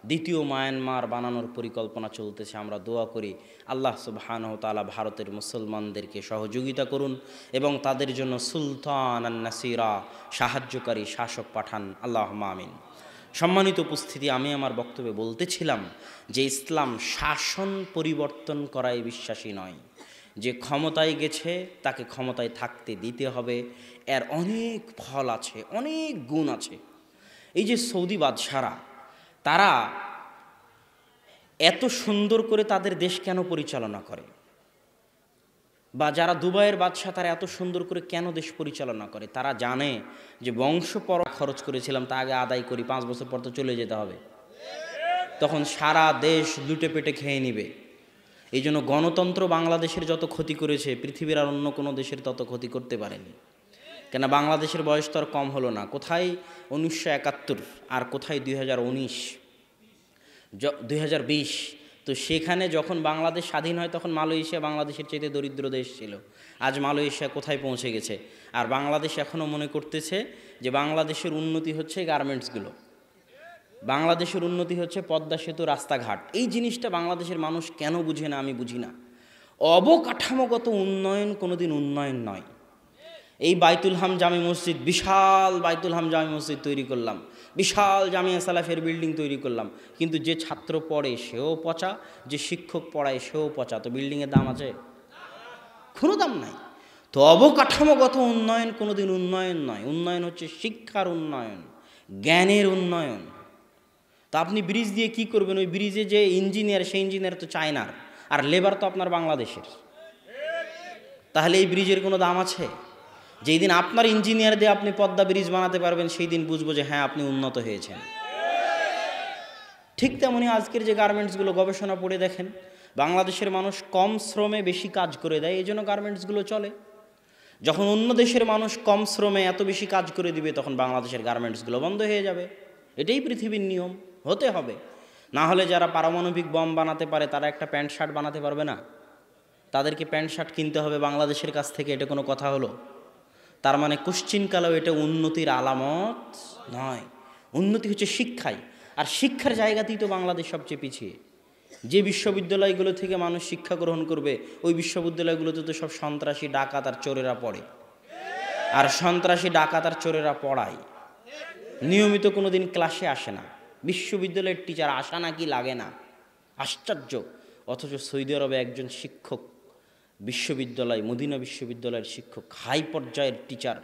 দ্বিতীয় মায়ানমার বানানোর পরিকল্পনা চলতেছে। আমরা দোয়া করি আল্লাহ সুবহানাহু ওয়া তাআলা ভারতের মুসলমানদেরকে সহযোগিতা করুন এবং তাদের জন্য সুলতান আন নাসিরা, সাহায্যকারী শাসক পাঠান। আল্লাহুম্মা আমিন। সম্মানিত উপস্থিতি, আমি আমার বক্তব্যে বলতেছিলাম যে ইসলাম শাসন পরিবর্তন করায় বিশ্বাসী নয়। যে ক্ষমতায় গেছে তাকে ক্ষমতায় থাকতে দিতে হবে। এর অনেক ফল আছে, অনেক গুণ আছে। এই যে সৌদি বাদশারা, তারা এত সুন্দর করে তাদের দেশ কেন পরিচালনা করে? বা যারা দুবাইয়ের বাদশা, তারা এত সুন্দর করে কেন দেশ পরিচালনা করে? তারা জানে যে বংশ পর খরচ করেছিলাম তা আগে আদায় করি, 5 বছর পর তো চলে যেতে হবে, তখন সারা দেশ লুটে পেটে খেয়ে নিবে। এই জন্য গণতন্ত্র বাংলাদেশের যত ক্ষতি করেছে পৃথিবীর আর অন্য কোনো দেশের তত ক্ষতি করতে পারেনি। কেন? বাংলাদেশের বয়স তো আর কম হলো না। কোথায় 1971 আর কোথায় 2019, 2020। তো সেখানে যখন বাংলাদেশ স্বাধীন হয় তখন মালয়েশিয়া বাংলাদেশের চাইতে দরিদ্র দেশ ছিল। আজ মালয়েশিয়া কোথায় পৌঁছে গেছে? আর বাংলাদেশ এখনও মনে করতেছে যে বাংলাদেশের উন্নতি হচ্ছে গার্মেন্টসগুলো, বাংলাদেশের উন্নতি হচ্ছে পদ্মা সেতু, রাস্তাঘাট। এই জিনিসটা বাংলাদেশের মানুষ কেন বুঝে না আমি বুঝি না। অবকাঠামোগত উন্নয়ন কোনোদিন উন্নয়ন নয়। এই বাইতুল হাম জামে মসজিদ, বিশাল বাইতুল হাম জামে মসজিদ তৈরি করলাম, বিশাল জামিয়া সালাফের বিল্ডিং তৈরি করলাম, কিন্তু যে ছাত্র পড়ে সেও পচা, যে শিক্ষক পড়ায় সেও পচা। তো বিল্ডিংয়ের দাম আছে? কোনো দাম নাই। তো অবকাঠামোগত উন্নয়ন কোনোদিন উন্নয়ন নয়। উন্নয়ন হচ্ছে শিক্ষার উন্নয়ন, জ্ঞানের উন্নয়ন। তো আপনি ব্রিজ দিয়ে কি করবেন? ওই ব্রিজে যে ইঞ্জিনিয়ার, সেই ইঞ্জিনিয়ার তো চায়নার, আর লেবার তো আপনার বাংলাদেশের। তাহলে এই ব্রিজের কোনো দাম আছে? যেই দিন আপনার ইঞ্জিনিয়ার দিয়ে আপনি পদ্মা ব্রিজ বানাতে পারবেন, সেই দিন বুঝবো যে হ্যাঁ আপনি উন্নত হয়েছেন। ঠিক তেমনই আজকের যে গার্মেন্টসগুলো, গবেষণা পড়ে দেখেন বাংলাদেশের মানুষ কম শ্রমে বেশি কাজ করে দেয়, এই জন্য গার্মেন্টসগুলো চলে। যখন অন্য দেশের মানুষ কম শ্রমে এত বেশি কাজ করে দিবে তখন বাংলাদেশের গার্মেন্টসগুলো বন্ধ হয়ে যাবে। এটাই পৃথিবীর নিয়ম, হতে হবে। না হলে যারা পারমাণবিক বম বানাতে পারে তারা একটা প্যান্ট শার্ট বানাতে পারবে না? তাদেরকে প্যান্ট শার্ট কিনতে হবে বাংলাদেশের কাছ থেকে, এটা কোনো কথা হলো? তার মানে কুশ্চিনকালেও এটা উন্নতির আলামত নয়। উন্নতি হচ্ছে শিক্ষায়, আর শিক্ষার জায়গাতেই তো বাংলাদেশ সবচেয়ে পিছিয়ে। যে বিশ্ববিদ্যালয়গুলো থেকে মানুষ শিক্ষা গ্রহণ করবে ওই বিশ্ববিদ্যালয়গুলোতে তো সব সন্ত্রাসী, ডাকাত আর চোরেরা পড়ে। আর সন্ত্রাসী, ডাকাত আর চোরেরা পড়ায়, নিয়মিত কোনো দিন ক্লাসে আসে না। বিশ্ববিদ্যালয়ের টিচার আসা নাকি লাগে না, আশ্চর্য। অথচ সৌদি আরবে একজন শিক্ষক, বিশ্ববিদ্যালয়, মদিনা বিশ্ববিদ্যালয়ের শিক্ষক, হাই পর্যায়ের টিচার,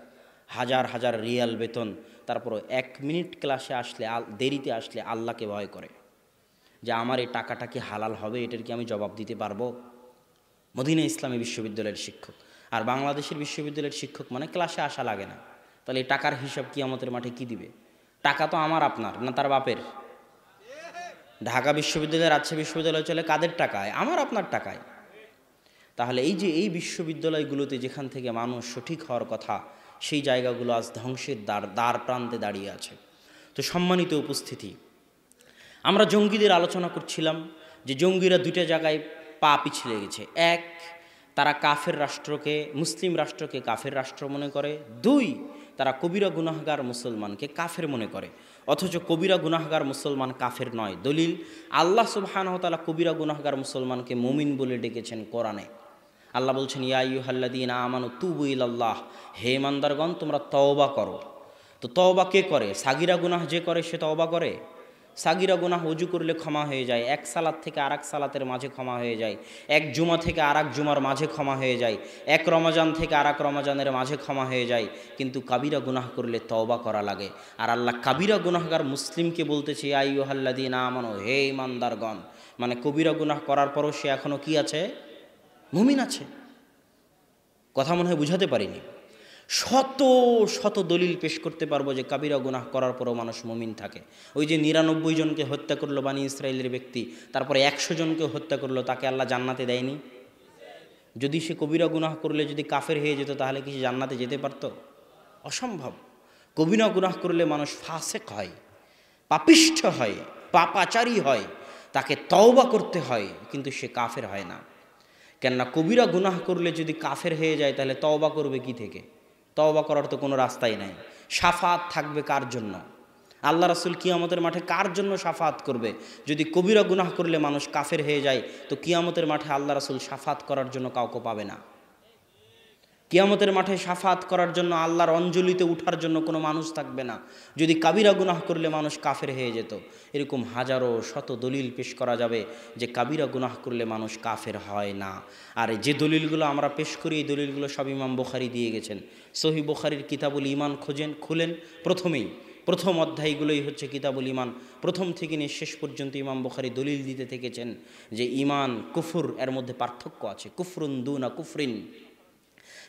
হাজার হাজার রিয়াল বেতন, তারপরও 1 মিনিট ক্লাসে আসলে, দেরিতে আসলে আল্লাহকে ভয় করে যে আমার এই টাকাটা কি হালাল হবে, এটার কি আমি জবাব দিতে পারবো? মদিনা ইসলামী বিশ্ববিদ্যালয়ের শিক্ষক। আর বাংলাদেশের বিশ্ববিদ্যালয়ের শিক্ষক মানে ক্লাসে আসা লাগে না। তাহলে এই টাকার হিসাব কিয়ামতের মাঠে কি দিবে? টাকা তো আমার আপনার না তার বাপের? ঢাকা বিশ্ববিদ্যালয়, রাজশাহী বিশ্ববিদ্যালয় চলে কাদের টাকায়? আমার আপনার টাকায়। তাহলে এই যে এই বিশ্ববিদ্যালয়গুলোতে যেখান থেকে মানুষ সঠিক হওয়ার কথা, সেই জায়গাগুলো আজ ধ্বংসের দ্বার প্রান্তে দাঁড়িয়ে আছে। তো সম্মানিত উপস্থিতি, আমরা জঙ্গিদের আলোচনা করছিলাম যে জঙ্গিরা 2টা জায়গায় পা পিছলে গেছে। এক, তারা কাফের রাষ্ট্রকে, মুসলিম রাষ্ট্রকে কাফের রাষ্ট্র মনে করে। 2, তারা কবিরা গুনাহগার মুসলমানকে কাফের মনে করে, অথচ কবিরা গুনাহগার মুসলমান কাফের নয়। দলিল, আল্লাহ সুবহানাহু ওয়া তাআলা কবিরা গুনাহগার মুসলমানকে মুমিন বলে ডেকেছেন কোরআনে। আল্লাহ বলছেন, ইয়া আইয়ুহাল্লাযীনা আমানু তুবু ইলাল্লাহ, হে ইমানদারগণ তোমরা তওবা করো। তো তওবা কে করে? সাগিরা গুনাহ যে করে সে তওবা করে? সাগিরা গুনাহ ওযু করলে ক্ষমা হয়ে যায়, এক সালাত থেকে আরেক সালাতের মাঝে ক্ষমা হয়ে যায়, এক জুমা থেকে আরেক জুমার মাঝে ক্ষমা হয়ে যায়, এক রমজান থেকে আরেক রমজানের মাঝে ক্ষমা হয়ে যায়। কিন্তু কাবিরা গুনাহ করলে তওবা করা লাগে। আর আল্লাহ কাবিরা গুনাহগার মুসলিমকে বলতেছে, ইয়া আইয়ুহাল্লাযীনা আমানু, হে ইমানদারগণ, মানে কবিরা গুনাহ করার পরও সে এখনও কি আছে? মুমিন আছে। কথা মনে হয় বুঝাতে পারিনি। শত শত দলিল পেশ করতে পারবো যে কাবিরা গুনাহ করার পরও মানুষ মুমিন থাকে। ওই যে 99 জনকে হত্যা করলো বানি ইসরায়েলের ব্যক্তি, তারপরে 100 জনকে হত্যা করলো, তাকে আল্লাহ জান্নাতে দেয়নি? যদি সে কবিরা গুনাহ করলে যদি কাফের হয়ে যেত তাহলে কি সে জান্নাতে যেতে পারত? অসম্ভব। কবিরা গুনাহ করলে মানুষ ফাসেক হয়, পাপিষ্ঠ হয়, পাপাচারী হয়, তাকে তওবা করতে হয়, কিন্তু সে কাফের হয় না। কেননা কবিরা গুনাহ করলে যদি কাফের হয়ে যায় তাহলে তওবা করবে কি থেকে? তওবা করার তো কোনো রাস্তাই নাই। শাফাত থাকবে কার জন্য? আল্লাহ রাসূল কিয়ামতের মাঠে কার জন্য শাফাত করবে? যদি কবিরা গুনাহ করলে মানুষ কাফের হয়ে যায় তো কিয়ামতের মাঠে আল্লাহ রাসূল শাফাত করার জন্য কাউকে পাবে না। কিয়ামতের মাঠে শাফাত করার জন্য, আল্লাহর অঞ্জলিতে উঠার জন্য কোনো মানুষ থাকবে না। যদি কাবিরা গুনাহ করলে মানুষ কাফের হয়ে যেত। এরকম হাজারো শত দলিল পেশ করা যাবে যে কাবিরা গুনাহ করলে মানুষ কাফের হয় না। আর যে দলিলগুলো আমরা পেশ করি এই দলিলগুলো সব ইমাম বুখারী দিয়ে গেছেন। সহিহ বুখারীর কিতাবুল ঈমান খুলেন, প্রথম অধ্যায়গুলোই হচ্ছে কিতাবুল ঈমান। প্রথম থেকে নিয়ে শেষ পর্যন্ত ইমাম বুখারী দলিল দিতে থেকেছেন যে ঈমান কুফর এর মধ্যে পার্থক্য আছে। কুফরুন দুনা কুফরিন,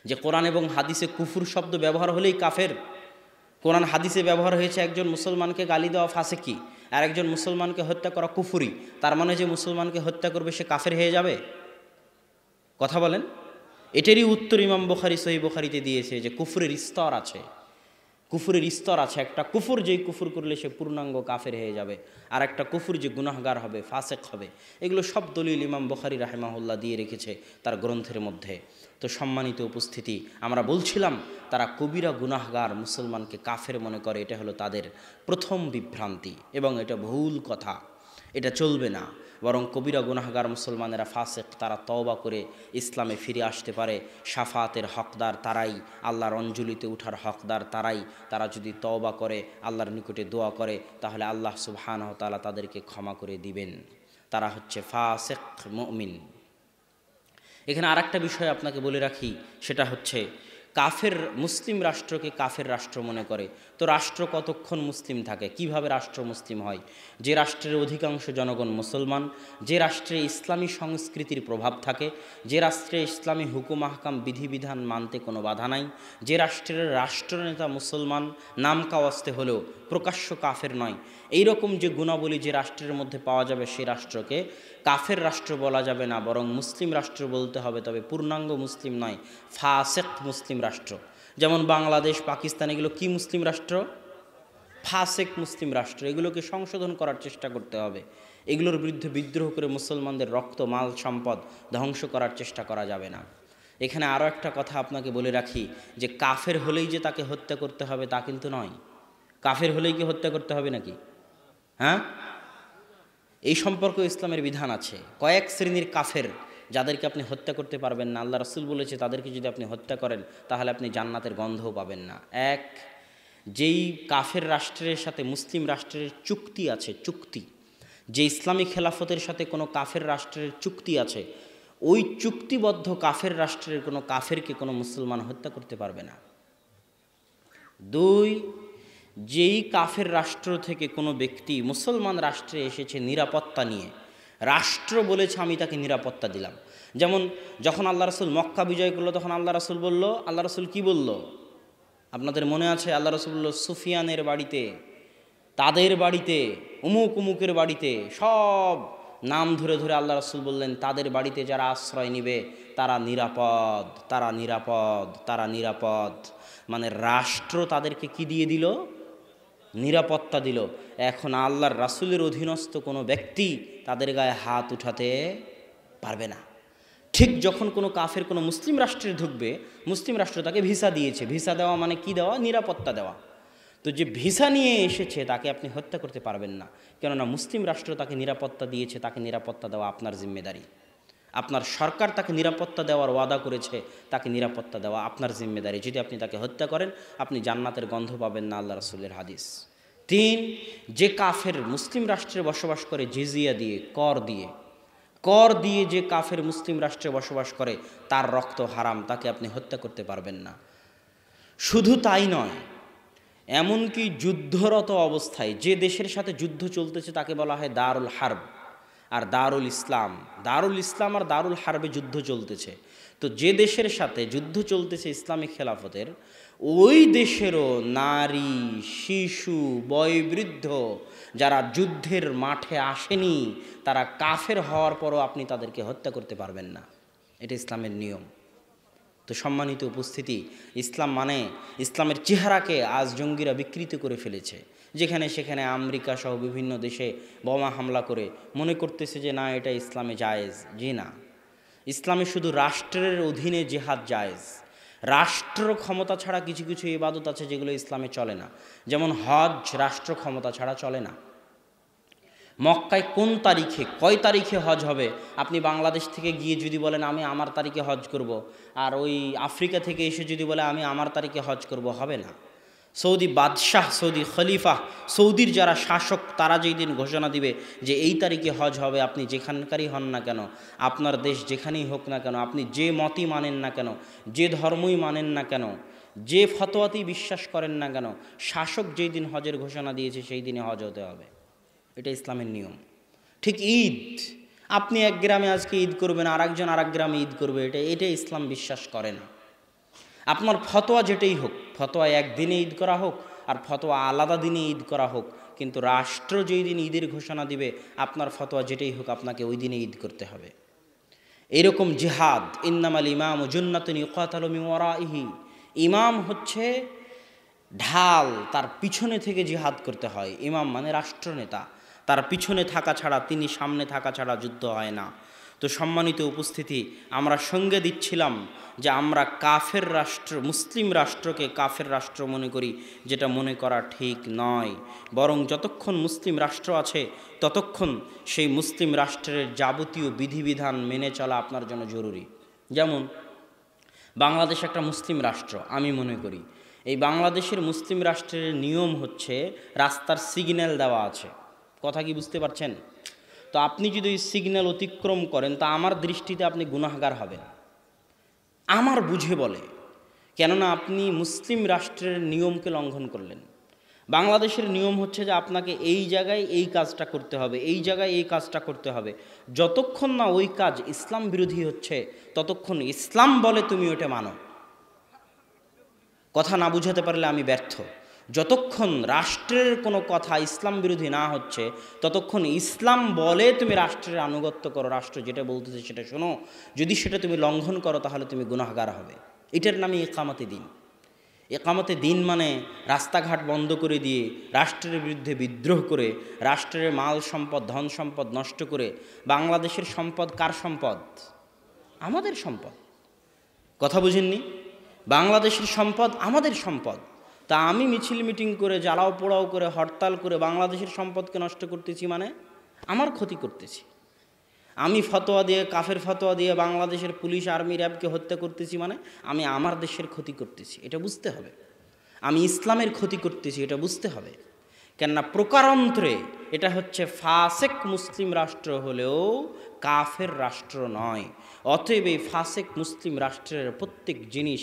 যে কোরআন এবং হাদিসে কুফুর শব্দ ব্যবহার হলেই কাফের। কোরআন হাদিসে ব্যবহার হয়েছে একজন মুসলমানকে গালি দেওয়া ফাসিকি, আর একজন মুসলমানকে হত্যা করা কুফুরি। তার মানে যে মুসলমানকে হত্যা করবে সে কাফের হয়ে যাবে? কথা বলেন। এটারই উত্তর ইমাম বুখারী সহিহ বুখারীতে দিয়েছে যে কুফরের স্তর আছে। কুফরের স্তর আছে। একটা কুফর, যেই কুফর করলে সে পূর্ণাঙ্গ কাফের হয়ে যাবে, আর একটা কুফর যে গুনাহগার হবে, ফাসেক হবে। এগুলো সব দলিল ইমাম বুখারী রাহিমাহুল্লাহ দিয়ে রেখেছে তার গ্রন্থের মধ্যে। তো সম্মানিত উপস্থিতি, আমরা বলছিলাম তারা কবিরা গুনাহগার মুসলমানকে কাফের মনে করে। এটা হলো তাদের প্রথম বিভ্রান্তি এবং এটা ভুল কথা, এটা চলবে না। বরং কবিরা গুনাহগার মুসলমানেরা ফাসেক, তারা তওবা করে ইসলামে ফিরে আসতে পারে। শাফাতের হকদার তারাই, আল্লাহর অঞ্জলিতে উঠার হকদার তারাই। তারা যদি তওবা করে, আল্লাহর নিকটে দোয়া করে, তাহলে আল্লাহ সুবহানাহু ওয়া তাআলা তাদেরকে ক্ষমা করে দিবেন। তারা হচ্ছে ফাসেক মুমিন। এখানে আরেকটা বিষয় আপনাকে বলে রাখি, সেটা হচ্ছে কাফের মুসলিম রাষ্ট্রকে কাফের রাষ্ট্র মনে করে। তো রাষ্ট্র কতক্ষণ মুসলিম থাকে? কিভাবে রাষ্ট্র মুসলিম হয়? যে রাষ্ট্রের অধিকাংশ জনগণ মুসলমান, যে রাষ্ট্রে ইসলামী সংস্কৃতির প্রভাব থাকে, যে রাষ্ট্রে ইসলামী হুকুম আহকাম বিধিবিধান মানতে কোনো বাধা নাই, যে রাষ্ট্রের রাষ্ট্রনেতা মুসলমান, নাম কাওয়াস্তে হলেও প্রকাশ্য কাফের নয়, এই রকম যে গুণাবলী যে রাষ্ট্রের মধ্যে পাওয়া যাবে সেই রাষ্ট্রকে কাফের রাষ্ট্র বলা যাবে না, বরং মুসলিম রাষ্ট্র বলতে হবে। তবে পূর্ণাঙ্গ মুসলিম নয়, ফাসেক মুসলিম রাষ্ট্র। যেমন বাংলাদেশ, পাকিস্তান, এগুলো কি মুসলিম রাষ্ট্র? ফাসেক মুসলিম রাষ্ট্র। এগুলোকে সংশোধন করার চেষ্টা করতে হবে। এগুলোর বিরুদ্ধে বিদ্রোহ করে মুসলমানদের রক্ত, মাল, সম্পদ ধ্বংস করার চেষ্টা করা যাবে না। এখানে আরও একটা কথা আপনাকে বলে রাখি যে কাফের হলেই যে তাকে হত্যা করতে হবে তা কিন্তু নয়। কাফের হলেই কি হত্যা করতে হবে নাকি? হ্যাঁ, এই সম্পর্কে ইসলামের বিধান আছে। কয়েক শ্রেণীর কাফের যাদেরকে আপনি হত্যা করতে পারবেন না, আল্লাহ রাসূল বলেছে তাদেরকে যদি আপনি হত্যা করেন তাহলে আপনি জান্নাতের গন্ধও পাবেন না। এক, যেই কাফের রাষ্ট্রের সাথে মুসলিম রাষ্ট্রের চুক্তি আছে, চুক্তি, যে ইসলামী খেলাফতের সাথে কোনো কাফের রাষ্ট্রের চুক্তি আছে, ওই চুক্তিবদ্ধ কাফের রাষ্ট্রের কোনো কাফেরকে কোনো মুসলমান হত্যা করতে পারবে না। দুই, যেই কাফের রাষ্ট্র থেকে কোনো ব্যক্তি মুসলমান রাষ্ট্রে এসেছে নিরাপত্তা নিয়ে, রাষ্ট্র বলেছে আমি তাকে নিরাপত্তা দিলাম। যেমন যখন আল্লাহ রাসূল মক্কা বিজয় করলো তখন আল্লাহ রাসূল বলল, আল্লাহ রাসূল কি বলল আপনাদের মনে আছে? আল্লাহ রাসূল বলল সুফিয়ানের বাড়িতে, তাদের বাড়িতে, উমুক উমুকের বাড়িতে, সব নাম ধরে ধরে আল্লাহ রাসূল বললেন তাদের বাড়িতে যারা আশ্রয় নিবে তারা নিরাপদ, তারা নিরাপদ, তারা নিরাপদ। মানে রাষ্ট্র তাদেরকে কি দিয়ে দিল? নিরাপত্তা দিল। এখন আল্লাহর রাসূলের অধীনস্থ কোনো ব্যক্তি তাদের গায়ে হাত উঠাতে পারবে না। ঠিক যখন কোনো কাফের কোনো মুসলিম রাষ্ট্রে ঢুকবে, মুসলিম রাষ্ট্র তাকে ভিসা দিয়েছে। ভিসা দেওয়া মানে কি দেওয়া? নিরাপত্তা দেওয়া। তো যে ভিসা নিয়ে এসেছে তাকে আপনি হত্যা করতে পারবেন না, কেননা মুসলিম রাষ্ট্র তাকে নিরাপত্তা দিয়েছে। তাকে নিরাপত্তা দেওয়া আপনার জিম্মেদারি। আপনার সরকার তাকে নিরাপত্তা দেওয়ার ওয়াদা করেছে, তাকে নিরাপত্তা দেওয়া আপনার জিম্মেদারি। যদি আপনি তাকে হত্যা করেন, আপনি জান্নাতের গন্ধ পাবেন না, আল্লাহ রাসূলের হাদিস। 3, যে কাফের মুসলিম রাষ্ট্রে বসবাস করে জিজিয়া দিয়ে, কর দিয়ে যে কাফের মুসলিম রাষ্ট্রে বসবাস করে তার রক্ত হারাম, তাকে আপনি হত্যা করতে পারবেন না। শুধু তাই নয়, এমনকি যুদ্ধরত অবস্থায় যে দেশের সাথে যুদ্ধ চলতেছে তাকে বলা হয় দারুল হারব আর দারুল ইসলাম। দারুল ইসলাম আর দারুল হারবে যুদ্ধ চলতেছে। তো যে দেশের সাথে যুদ্ধ চলতেছে ইসলামিক খেলাফতের, ওই দেশেরও নারী, শিশু, বয়োবৃদ্ধ যারা যুদ্ধের মাঠে আসেনি, তারা কাফের হওয়ার পরও আপনি তাদেরকে হত্যা করতে পারবেন না। এটা ইসলামের নিয়ম। তো সম্মানিত উপস্থিতি, ইসলাম মানে, ইসলামের চেহারাকে আজ জঙ্গিরা বিকৃত করে ফেলেছে। যেখানে সেখানে আমেরিকা সহ বিভিন্ন দেশে বোমা হামলা করে মনে করতেছে যে না, এটা ইসলামে জায়েজ। জি না, ইসলামে শুধু রাষ্ট্রের অধীনে জিহাদ জায়েজ। রাষ্ট্র ক্ষমতা ছাড়া কিছু কিছু ইবাদত আছে যেগুলো ইসলামে চলে না। যেমন হজ রাষ্ট্র ক্ষমতা ছাড়া চলে না। মক্কায় কোন তারিখে, কয় তারিখে হজ হবে, আপনি বাংলাদেশ থেকে গিয়ে যদি বলেন আমি আমার তারিখে হজ করব, আর ওই আফ্রিকা থেকে এসে যদি বলে আমি আমার তারিখে হজ করব, হবে না। সৌদি বাদশাহ, সৌদি খলিফা, সৌদির যারা শাসক, তারা যেই দিন ঘোষণা দিবে যে এই তারিখে হজ হবে, আপনি যেখানকারই হন না কেন, আপনার দেশ যেখানেই হোক না কেন, আপনি যে মতই মানেন না কেন, যে ধর্মই মানেন না কেন, যে ফতোয়াতেই বিশ্বাস করেন না কেন, শাসক যেই দিন হজের ঘোষণা দিয়েছে সেই দিনে হজ হতে হবে। এটা ইসলামের নিয়ম। ঠিক ঈদ, আপনি এক গ্রামে আজকে ঈদ করবেন, আর একজন আর এক গ্রামে ঈদ করবে, এটা ইসলাম বিশ্বাস করে না। আপনার ফতোয়া যেটাই হোক, ফতোয়া একদিনে ঈদ করা হোক আর ফতোয়া আলাদা দিনে ঈদ করা হোক, কিন্তু রাষ্ট্র যেই দিন ঈদের ঘোষণা দিবে, আপনার ফতোয়া যেটাই হোক, আপনাকে ওই দিনে ঈদ করতে হবে। এরকম জিহাদ, ইন্নামাল ইমাম জুন্নাতুন ইউকাতালু মিন ওয়ারাইহি, ইমাম হচ্ছে ঢাল, তার পিছনে থেকে জিহাদ করতে হয়। ইমাম মানে রাষ্ট্রনেতা, তার পিছনে থাকা ছাড়া, তিনি সামনে থাকা ছাড়া যুদ্ধ হয় না। তো সম্মানিত উপস্থিতি, আমরা সঙ্গে দিচ্ছিলাম যে আমরা কাফের রাষ্ট্র, মুসলিম রাষ্ট্রকে কাফের রাষ্ট্র মনে করি, যেটা মনে করা ঠিক নয়। বরং যতক্ষণ মুসলিম রাষ্ট্র আছে ততক্ষণ সেই মুসলিম রাষ্ট্রের যাবতীয় বিধিবিধান মেনে চলা আপনার জন্য জরুরি। যেমন বাংলাদেশ একটা মুসলিম রাষ্ট্র, আমি মনে করি এই বাংলাদেশের মুসলিম রাষ্ট্রের নিয়ম হচ্ছে রাস্তার সিগন্যাল দেওয়া আছে। কথা কি বুঝতে পারছেন? তো আপনি যদি ওই সিগন্যাল অতিক্রম করেন, তা আমার দৃষ্টিতে আপনি গুনাহগার হবেন, আমার বুঝে বলে, কেননা আপনি মুসলিম রাষ্ট্রের নিয়মকে লঙ্ঘন করলেন। বাংলাদেশের নিয়ম হচ্ছে যে আপনাকে এই জায়গায় এই কাজটা করতে হবে, এই জায়গায় এই কাজটা করতে হবে। যতক্ষণ না ওই কাজ ইসলাম বিরোধী হচ্ছে, ততক্ষণ ইসলাম বলে তুমি ওটা মানো। কথা না বুঝাতে পারলে আমি ব্যর্থ। যতক্ষণ রাষ্ট্রের কোনো কথা ইসলাম বিরোধী না হচ্ছে, ততক্ষণ ইসলাম বলে তুমি রাষ্ট্রের আনুগত্য করো, রাষ্ট্র যেটা বলতেছে সেটা শোনো। যদি সেটা তুমি লঙ্ঘন করো, তাহলে তুমি গুনাহগার হবে। এটার নামই ইকামতে দিন। ইকামতে দিন মানে রাস্তাঘাট বন্ধ করে দিয়ে, রাষ্ট্রের বিরুদ্ধে বিদ্রোহ করে, রাষ্ট্রের মাল সম্পদ, ধন সম্পদ নষ্ট করে। বাংলাদেশের সম্পদ কার সম্পদ? আমাদের সম্পদ। কথা বুঝেননি? বাংলাদেশের সম্পদ আমাদের সম্পদ। তা আমি মিছিল মিটিং করে, জ্বালাও পোড়াও করে, হরতাল করে বাংলাদেশের সম্পদকে নষ্ট করতেছি, মানে আমার ক্ষতি করতেছি। আমি ফতোয়া দিয়ে, কাফের ফতোয়া দিয়ে বাংলাদেশের পুলিশ, আর্মি, র্যাবকে হত্যা করতেছি, মানে আমি আমার দেশের ক্ষতি করতেছি। এটা বুঝতে হবে। আমি ইসলামের ক্ষতি করতেছি, এটা বুঝতে হবে। কেননা প্রকারান্তরে এটা হচ্ছে ফাসেক মুসলিম রাষ্ট্র হলেও কাফের রাষ্ট্র নয়। অতএব এই ফাসেক মুসলিম রাষ্ট্রের প্রত্যেক জিনিস,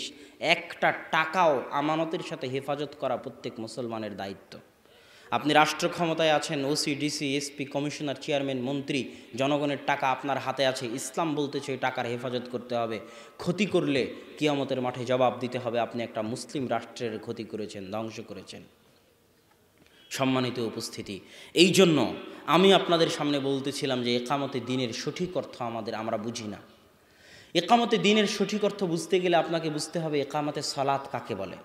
একটা টাকাও আমানতের সাথে হেফাজত করা প্রত্যেক মুসলমানের দায়িত্ব। আপনি রাষ্ট্র ক্ষমতায় আছেন, OC, DC, SP, commissioner, chairman, মন্ত্রী, জনগণের টাকা আপনার হাতে আছে। ইসলাম বলতেছে এই টাকার হেফাজত করতে হবে। ক্ষতি করলে কিয়ামতের মাঠে জবাব দিতে হবে, আপনি একটা মুসলিম রাষ্ট্রের ক্ষতি করেছেন, ধ্বংস করেছেন। সম্মানিত উপস্থিতি, এই জন্য আমি আপনাদের সামনে বলতেছিলাম যে ইকামতে দ্বীনের সঠিক অর্থ আমরা বুঝি না। ইকামতে দ্বীনের সঠিক অর্থ বুঝতে গেলে আপনাকে বুঝতে হবে ইকামতে সালাত কাকে বলে।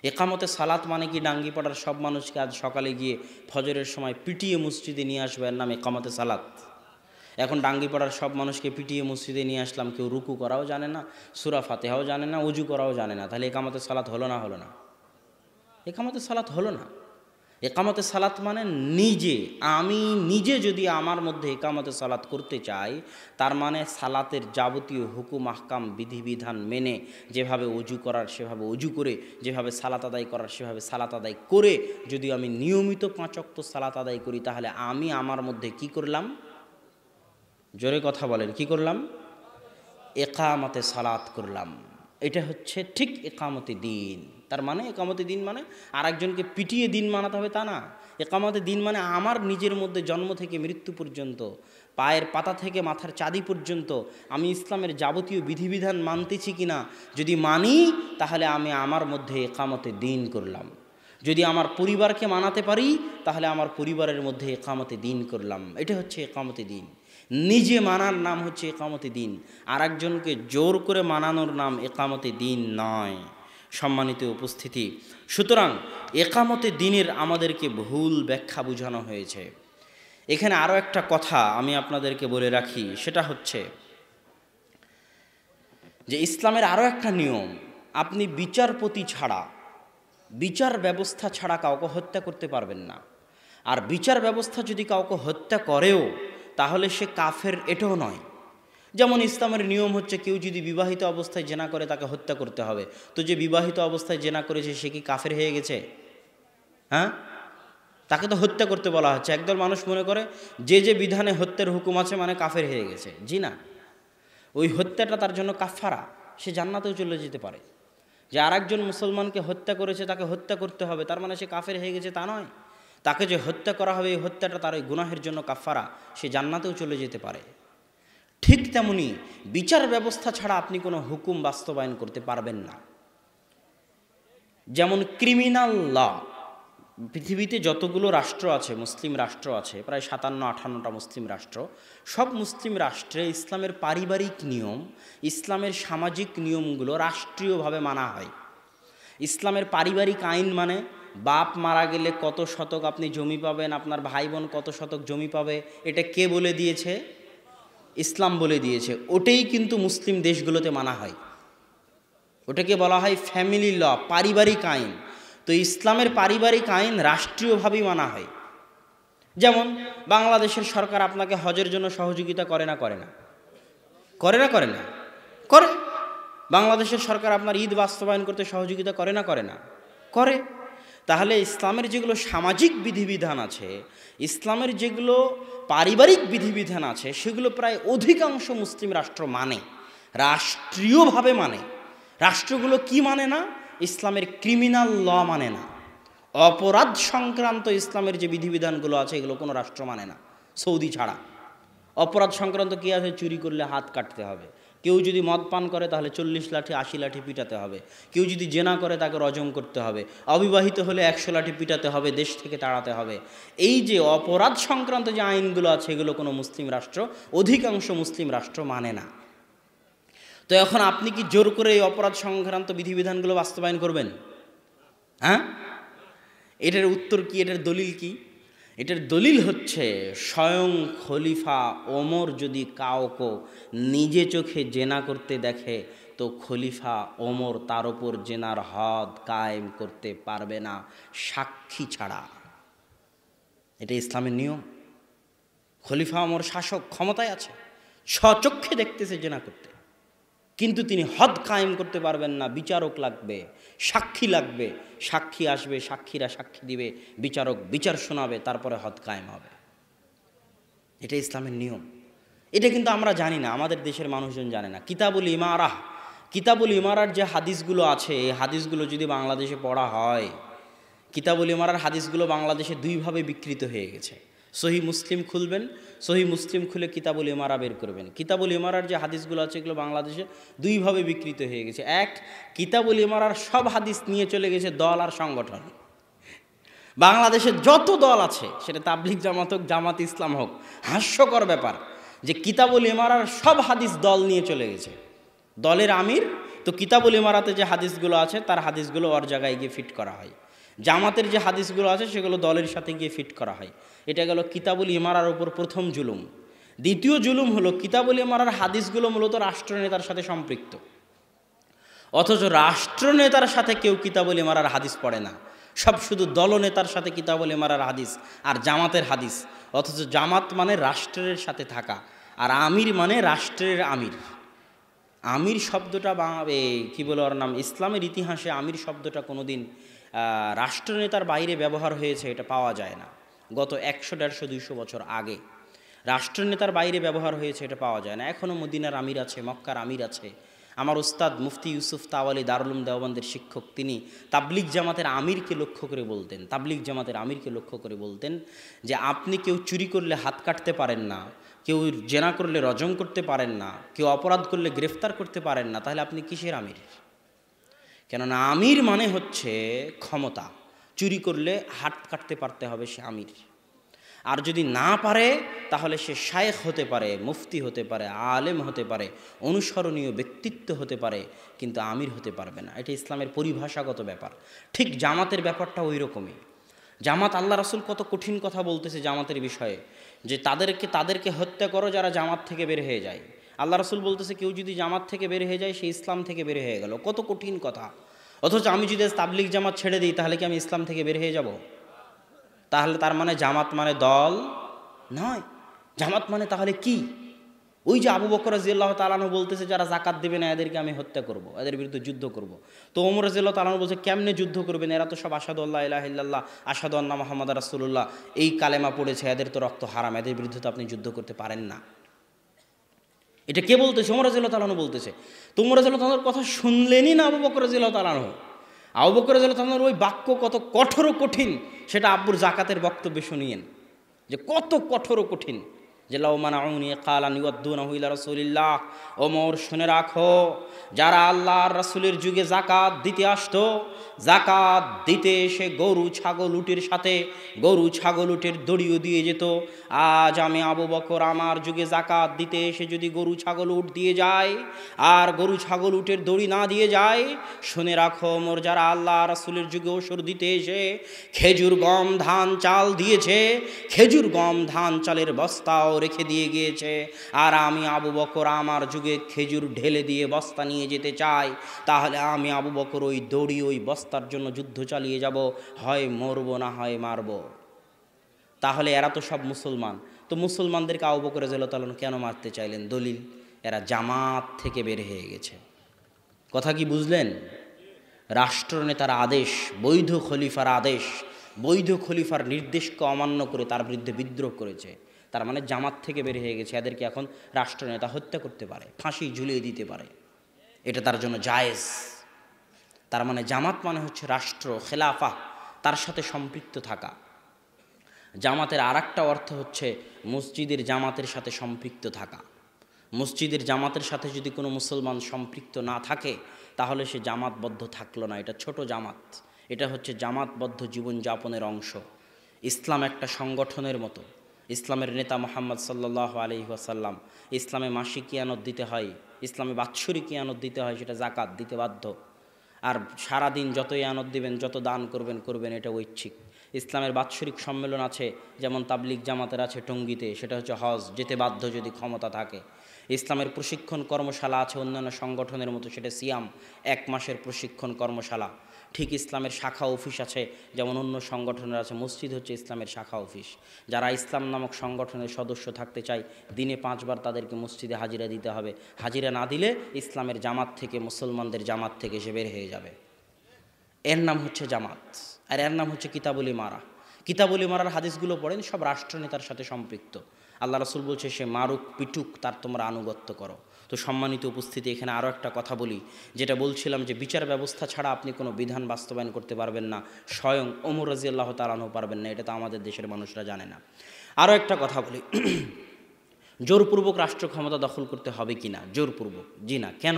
ইকামতে সালাত মানে কি ডাঙ্গিপাড়ার সব মানুষকে আজ সকালে গিয়ে ফজরের সময় পিটিয়ে মসজিদে নিয়ে আসবে, এর নাম ইকামতে সালাত। এখন ডাঙ্গিপাড়ার সব মানুষকে পিটিয়ে মসজিদে নিয়ে আসলাম, কেউ রুকু করাও জানে না, সূরা ফাতিহাও জানে না, ওযু করাও জানে না, তাহলে একামতে সালাত হলো না? হলো না? একামতে সালাত হলো না। একামতে সালাত মানে আমি নিজে যদি আমার মধ্যে একামতে সালাত করতে চাই, তার মানে সালাতের যাবতীয় হুকুম আহকাম বিধিবিধান মেনে, যেভাবে ওযু করার সেভাবে ওযু করে, যেভাবে সালাত আদায় করার সেভাবে সালাত আদায় করে যদি আমি নিয়মিত 5 ওয়াক্ত সালাত আদায় করি, তাহলে আমি আমার মধ্যে কি করলাম? জোরে কথা বলেন, কি করলাম? একামতে সালাত করলাম। এটা হচ্ছে ঠিক একামতে দিন। তার মানে একামতে দিন মানে আরেকজনকে পিটিয়ে দিন মানাতে হবে তা না। একামতে দিন মানে আমার নিজের মধ্যে জন্ম থেকে মৃত্যু পর্যন্ত, পায়ের পাতা থেকে মাথার চাঁদি পর্যন্ত আমি ইসলামের যাবতীয় বিধিবিধান মানতেছি কিনা, যদি মানি তাহলে আমি আমার মধ্যে একামতে দিন করলাম। যদি আমার পরিবারকে মানাতে পারি তাহলে আমার পরিবারের মধ্যে একামতে দিন করলাম। এটা হচ্ছে একামতে দিন। নিজে মানার নাম হচ্ছে একামতে দিন, আর একজনকে জোর করে মানানোর নাম একামতে দিন নয়। সম্মানিত উপস্থিতি, সুতরাং একামতে দিনের আমাদেরকে ভুল ব্যাখ্যা বোঝানো হয়েছে। এখানে আরও একটা কথা আমি আপনাদেরকে বলে রাখি, সেটা হচ্ছে যে ইসলামের আরও একটা নিয়ম, আপনি বিচারপতি ছাড়া, বিচার ব্যবস্থা ছাড়া কাউকে হত্যা করতে পারবেন না। আর বিচার ব্যবস্থা যদি কাউকে হত্যা করেও তাহলে সে কাফের, এটাও নয়। যেমন ইসলামের নিয়ম হচ্ছে কেউ যদি বিবাহিত অবস্থায় জেনা করে তাকে হত্যা করতে হবে, তো যে বিবাহিত অবস্থায় জেনা করেছে সে কি কাফের হয়ে গেছে? হ্যাঁ, তাকে তো হত্যা করতে বলা হচ্ছে। একদল মানুষ মনে করে যে যে বিধানে হত্যার হুকুম আছে মানে কাফের হয়ে গেছে। জি না, ওই হত্যাটা তার জন্য কাফারা, সে জান্নাতেও চলে যেতে পারে। যে আরেকজন মুসলমানকে হত্যা করেছে তাকে হত্যা করতে হবে তার মানে সে কাফের হয়ে গেছে তা নয়। তাকে যে হত্যা করা হবে এই হত্যাটা তার ওই গুনাহের জন্য কাফারা, সে জান্নাতেও চলে যেতে পারে। ঠিক তেমনি বিচার ব্যবস্থা ছাড়া আপনি কোনো হুকুম বাস্তবায়ন করতে পারবেন না। যেমন ক্রিমিনাল ল, পৃথিবীতে যতগুলো রাষ্ট্র আছে, মুসলিম রাষ্ট্র আছে, প্রায় 57-58টা মুসলিম রাষ্ট্র, সব মুসলিম রাষ্ট্রে ইসলামের পারিবারিক নিয়ম, ইসলামের সামাজিক নিয়মগুলো রাষ্ট্রীয়ভাবে মানা হয়। ইসলামের পারিবারিক আইন মানে বাপ মারা গেলে কত শতক আপনি জমি পাবেন, আপনার ভাই বোন কত শতক জমি পাবে, এটা কে বলে দিয়েছে? ইসলাম বলে দিয়েছে। ওটাই কিন্তু মুসলিম দেশগুলোতে মানা হয়, ওটাকে বলা হয় ফ্যামিলি ল, পারিবারিক আইন। তো ইসলামের পারিবারিক আইন রাষ্ট্রীয়ভাবেই মানা হয়। যেমন বাংলাদেশের সরকার আপনাকে হজের জন্য সহযোগিতা করে না? করে না? করে না? করে না? করে। বাংলাদেশের সরকার আপনার ঈদ বাস্তবায়ন করতে সহযোগিতা করে না? করে না? করে। তাহলে ইসলামের যেগুলো সামাজিক বিধিবিধান আছে, ইসলামের যেগুলো পারিবারিক বিধিবিধান আছে, সেগুলো প্রায় অধিকাংশ মুসলিম রাষ্ট্র মানে, রাষ্ট্রীয়ভাবে মানে। রাষ্ট্রগুলো কি মানে না? ইসলামের ক্রিমিনাল ল মানে না। অপরাধ সংক্রান্ত ইসলামের যে বিধিবিধানগুলো আছে এগুলো কোনো রাষ্ট্র মানে না, সৌদি ছাড়া। অপরাধ সংক্রান্ত কী আছে? চুরি করলে হাত কাটতে হবে, কেউ যদি মদ পান করে তাহলে 40 লাঠি 80 লাঠি পিটাতে হবে, কেউ যদি জেনা করে তাকে রজম করতে হবে, অবিবাহিত হলে 100 লাঠি পিটাতে হবে, দেশ থেকে তাড়াতে হবে। এই যে অপরাধ সংক্রান্ত যে আইনগুলো আছে এগুলো কোনো মুসলিম রাষ্ট্র, অধিকাংশ মুসলিম রাষ্ট্র মানে না। তো এখন আপনি কি জোর করে এই অপরাধ সংক্রান্ত বিধিবিধানগুলো বাস্তবায়ন করবেন? হ্যাঁ, এটার উত্তর কি? এটার দলিল কি? এটার দলিল হচ্ছে স্বয়ং খলিফা ওমর যদি কাউকে নিজে চোখে জেনা করতে দেখে তো খলিফা ওমর তার ওপর জেনার হদ কায়েম করতে পারবে না সাক্ষী ছাড়া। এটা ইসলামের নিয়ম। খলিফা ওমর শাসক, ক্ষমতায় আছে, স্বচক্ষে দেখতেছে জেনা করতে, কিন্তু তিনি হদ কায়েম করতে পারবেন না। বিচারক লাগবে, সাক্ষী লাগবে, সাক্ষী আসবে, সাক্ষীরা সাক্ষী দিবে, বিচারক বিচার শোনাবে, তারপরে হদ কায়েম হবে। এটা ইসলামের নিয়ম। এটা কিন্তু আমরা জানি না, আমাদের দেশের মানুষজন জানে না। কিতাবুল ইমারাহ, কিতাবুল ইমারার যে হাদিসগুলো আছে এই হাদিসগুলো যদি বাংলাদেশে পড়া হয়, কিতাবুল ইমারার হাদিসগুলো বাংলাদেশে দুইভাবে বিকৃত হয়ে গেছে। সহি মুসলিম খুলবেন, সহি মুসলিম খুলে কিতাবুল ইমারা বের করবেন। কিতাবুল ইমারার যে হাদিসগুলো আছে এগুলো বাংলাদেশে দুইভাবে বিকৃত হয়ে গেছে। এক, কিতাবুল ইমারার সব হাদিস নিয়ে চলে গেছে দল আর সংগঠন। বাংলাদেশে যত দল আছে, সেটা তাবলিগ জামাত হোক, জামাত ইসলাম হোক, হাস্যকর ব্যাপার যে কিতাবুল ইমারার সব হাদিস দল নিয়ে চলে গেছে। দলের আমির তো কিতাবুল ইমারাতে যে হাদিসগুলো আছে তার হাদিসগুলো ওর জায়গায় গিয়ে ফিট করা হয়, জামাতের যে হাদিসগুলো আছে সেগুলো দলের সাথে গিয়ে ফিট করা হয়। এটা গেল কিতাবুল ইমারার উপর প্রথম জুলুম। দ্বিতীয় জুলুম হলো কিতাবুল ইমারার হাদিসগুলো মূলত রাষ্ট্রনেতার সাথে সম্পৃক্ত, অথচ রাষ্ট্রনেতার সাথে কেউ কিতাবুল ইমারার হাদিস পড়ে না, সব শুধু দলনেতার সাথে কিতাবুল ইমারার হাদিস আর জামাতের হাদিস। অথচ জামাত মানে রাষ্ট্রের সাথে থাকা, আর আমির মানে রাষ্ট্রের আমির। আমির শব্দটা কি বলে ওর নাম, ইসলামের ইতিহাসে আমির শব্দটা কোনোদিন রাষ্ট্রনেতার বাইরে ব্যবহার হয়েছে এটা পাওয়া যায় না। গত 100, 150, 200 বছর আগে রাষ্ট্রনেতার বাইরে ব্যবহার হয়েছে এটা পাওয়া যায় না। এখনও মদিনার আমির আছে, মক্কার আমির আছে। আমার উস্তাদ মুফতি ইউসুফ তাওয়ালি দারুল উলুম দেওবন্দের শিক্ষক, তিনি তাবলিগ জামাতের আমিরকে লক্ষ্য করে বলতেন, তাবলিগ জামাতের আমিরকে লক্ষ্য করে বলতেন যে আপনি কেউ চুরি করলে হাত কাটতে পারেন না, কেউ জেনা করলে রজম করতে পারেন না, কেউ অপরাধ করলে গ্রেফতার করতে পারেন না, তাহলে আপনি কিসের আমির? কেননা আমির মানে হচ্ছে ক্ষমতা। চুরি করলে হাত কাটতে পারতে হবে সে আমির, আর যদি না পারে তাহলে সে শায়েখ হতে পারে, মুফতি হতে পারে, আলেম হতে পারে, অনুসরণীয় ব্যক্তিত্ব হতে পারে, কিন্তু আমির হতে পারবে না। এটা ইসলামের পরিভাষাগত ব্যাপার। ঠিক জামাতের ব্যাপারটা ওই রকমই। জামাত, আল্লাহ রাসূল কত কঠিন কথা বলতেছে জামাতের বিষয়ে, যে তাদেরকে হত্যা করো যারা জামাত থেকে বের হয়ে যায়। আল্লাহ রাসূল বলতেছে কেউ যদি জামাত থেকে বের হয়ে যায় সে ইসলাম থেকে বের হয়ে গেল। কত কঠিন কথা। অথচ আমি যদি তাবলিগ জামাত ছেড়ে দিই তাহলে কি আমি ইসলাম থেকে বের হয়ে যাব? তাহলে তার মানে জামাত মানে দল নয়। জামাত মানে তাহলে কি? ওই যে আবু বকর রাদিয়াল্লাহু তাআলা আনহু বলতেছে যারা যাকাত দেবে না এদেরকে আমি হত্যা করব, এদের বিরুদ্ধে যুদ্ধ করব। তো ওমর রাদিয়াল্লাহু তাআলা আনহু বলছে কেমনে যুদ্ধ করবেন, এরা তো সব আশহাদু আল্লা ইলাহা ইল্লাল্লাহ, আশহাদু আন্না মুহাম্মাদুর রাসূলুল্লাহ এই কালেমা পড়েছে, এদের তো রক্ত হারাম, এদের বিরুদ্ধে তো আপনি যুদ্ধ করতে পারেন না। এটা কে বলতেছে? ওমর রাদিয়াল্লাহু তাআলা আনহু বলতেছে। তো ওমর রাদিয়াল্লাহু তাআলার কথা শুনলেনই না আবু বকর রাদিয়াল্লাহু তাআলা আনহু। আবু বকর রাদিয়াল্লাহু তাআলার ওই বাক্য কত কঠোর ও কঠিন সেটা আব্বুর যাকাতের বক্তব্যে শুনিয়েন, যে কত কঠোর ও কঠিন। যে লাউ মানাউনি কালান ইউদ্দুনাহু ইলা রাসূলিল্লাহ, ওমর শুনে রাখো, যারা আল্লাহর রাসূলের যুগে যাকাত দিতে আসতো, যাকাত দিতে এসে গরু ছাগল উটের সাথে গরু ছাগল উটের দড়িও দিয়ে যেত। আজ আমি আবু বকর আমার যুগে যাকাত দিতে এসে যদি গরু ছাগল উট দিয়ে যায় আর গরু ছাগল উটের দড়ি না দিয়ে যায়, শুনে রাখো ওমর যারা আল্লাহ রাসূলের যুগে ওসর দিতে এসে খেজুর গম ধান চাল দিয়েছে, খেজুর গম ধান চালের বস্তাও রেখে দিয়ে গিয়েছে, আর আমি আবু বকর আমার যুগে খেজুর ঢেলে দিয়ে বস্তা নিয়ে যেতে চাই, তাহলে আমি আবু বকর ওই দড়ি ওই বস্তার জন্য যুদ্ধ চালিয়ে যাব, হয় মরবো না হয় মারবো। তাহলে এরা তো সব মুসলমান, তো মুসলমানদেরকে আবু বকর রাদিয়াল্লাহু তাআলা কেন মারতে চাইলেন? দলিল, এরা জামাত থেকে বের হয়ে গেছে। কথা কি বুঝলেন? রাষ্ট্রনেতার আদেশ, বৈধ খলিফার আদেশ, বৈধ খলিফার নির্দেশকে অমান্য করে তার বিরুদ্ধে বিদ্রোহ করেছে, তার মানে জামাত থেকে বের হয়ে গেছে। এদেরকে এখন রাষ্ট্রনেতা হত্যা করতে পারে, ফাঁসি ঝুলিয়ে দিতে পারে, এটা তার জন্য জায়েজ। তার মানে জামাত মানে হচ্ছে রাষ্ট্র, খেলাফা, তার সাথে সম্পৃক্ত থাকা। জামাতের আরেকটা অর্থ হচ্ছে মসজিদের জামাতের সাথে সম্পৃক্ত থাকা। মসজিদের জামাতের সাথে যদি কোনো মুসলমান সম্পৃক্ত না থাকে তাহলে সে জামাতবদ্ধ থাকলো না, এটা ছোট জামাত। এটা হচ্ছে জামাতবদ্ধ জীবনযাপনের অংশ। ইসলাম একটা সংগঠনের মতো। ইসলামের নেতা মুহাম্মদ সাল্লাল্লাহু আলাইহি ওয়াসাল্লাম, ইসলামে মাসিক কিয়ানত দিতে হয়, ইসলামে বাৎসরিক কিয়ানত দিতে হয়, সেটা যাকাত দিতে বাধ্য। আর সারাদিন যত ইয়ানত দিবেন, যত দান করবেন, এটা ঐচ্ছিক। ইসলামের বাৎসরিক সম্মেলন আছে, যেমন তাবলিগ জামাতের আছে টঙ্গীতে, সেটা হচ্ছে হজ, যেতে বাধ্য যদি ক্ষমতা থাকে। ইসলামের প্রশিক্ষণ কর্মশালা আছে অন্যান্য সংগঠনের মতো, সেটা সিয়াম, 1 মাসের প্রশিক্ষণ কর্মশালা। ঠিক ইসলামের শাখা অফিস আছে, যেমন অন্য সংগঠনের আছে। মসজিদ হচ্ছে ইসলামের শাখা অফিস। যারা ইসলাম নামক সংগঠনের সদস্য থাকতে চায় দিনে 5 বার তাদেরকে মসজিদে হাজিরা দিতে হবে। হাজিরা না দিলে ইসলামের জামাত থেকে, মুসলমানদের জামাত থেকে সে বের হয়ে যাবে। এর নাম হচ্ছে জামাত, আর এর নাম হচ্ছে কিতাবুল ইমারা। কিতাবুল ইমারার হাদিসগুলো পড়েন, সব রাষ্ট্রনেতার সাথে সম্পৃক্ত। আল্লাহ রাসূল বলছে সে মারুক পিটুক তার তোমরা আনুগত্য করো। তো সম্মানিত উপস্থিতি, এখানে আরও একটা কথা বলি, যেটা বলছিলাম যে বিচার ব্যবস্থা ছাড়া আপনি কোনো বিধান বাস্তবায়ন করতে পারবেন না, স্বয়ং ওমর রাদিয়াল্লাহু তাআলা আনহু পারবেন না, এটা তো আমাদের দেশের মানুষরা জানে না। আরও একটা কথা বলি, জোরপূর্বক রাষ্ট্র ক্ষমতা দখল করতে হবে কি না? জোরপূর্বক জি না। কেন?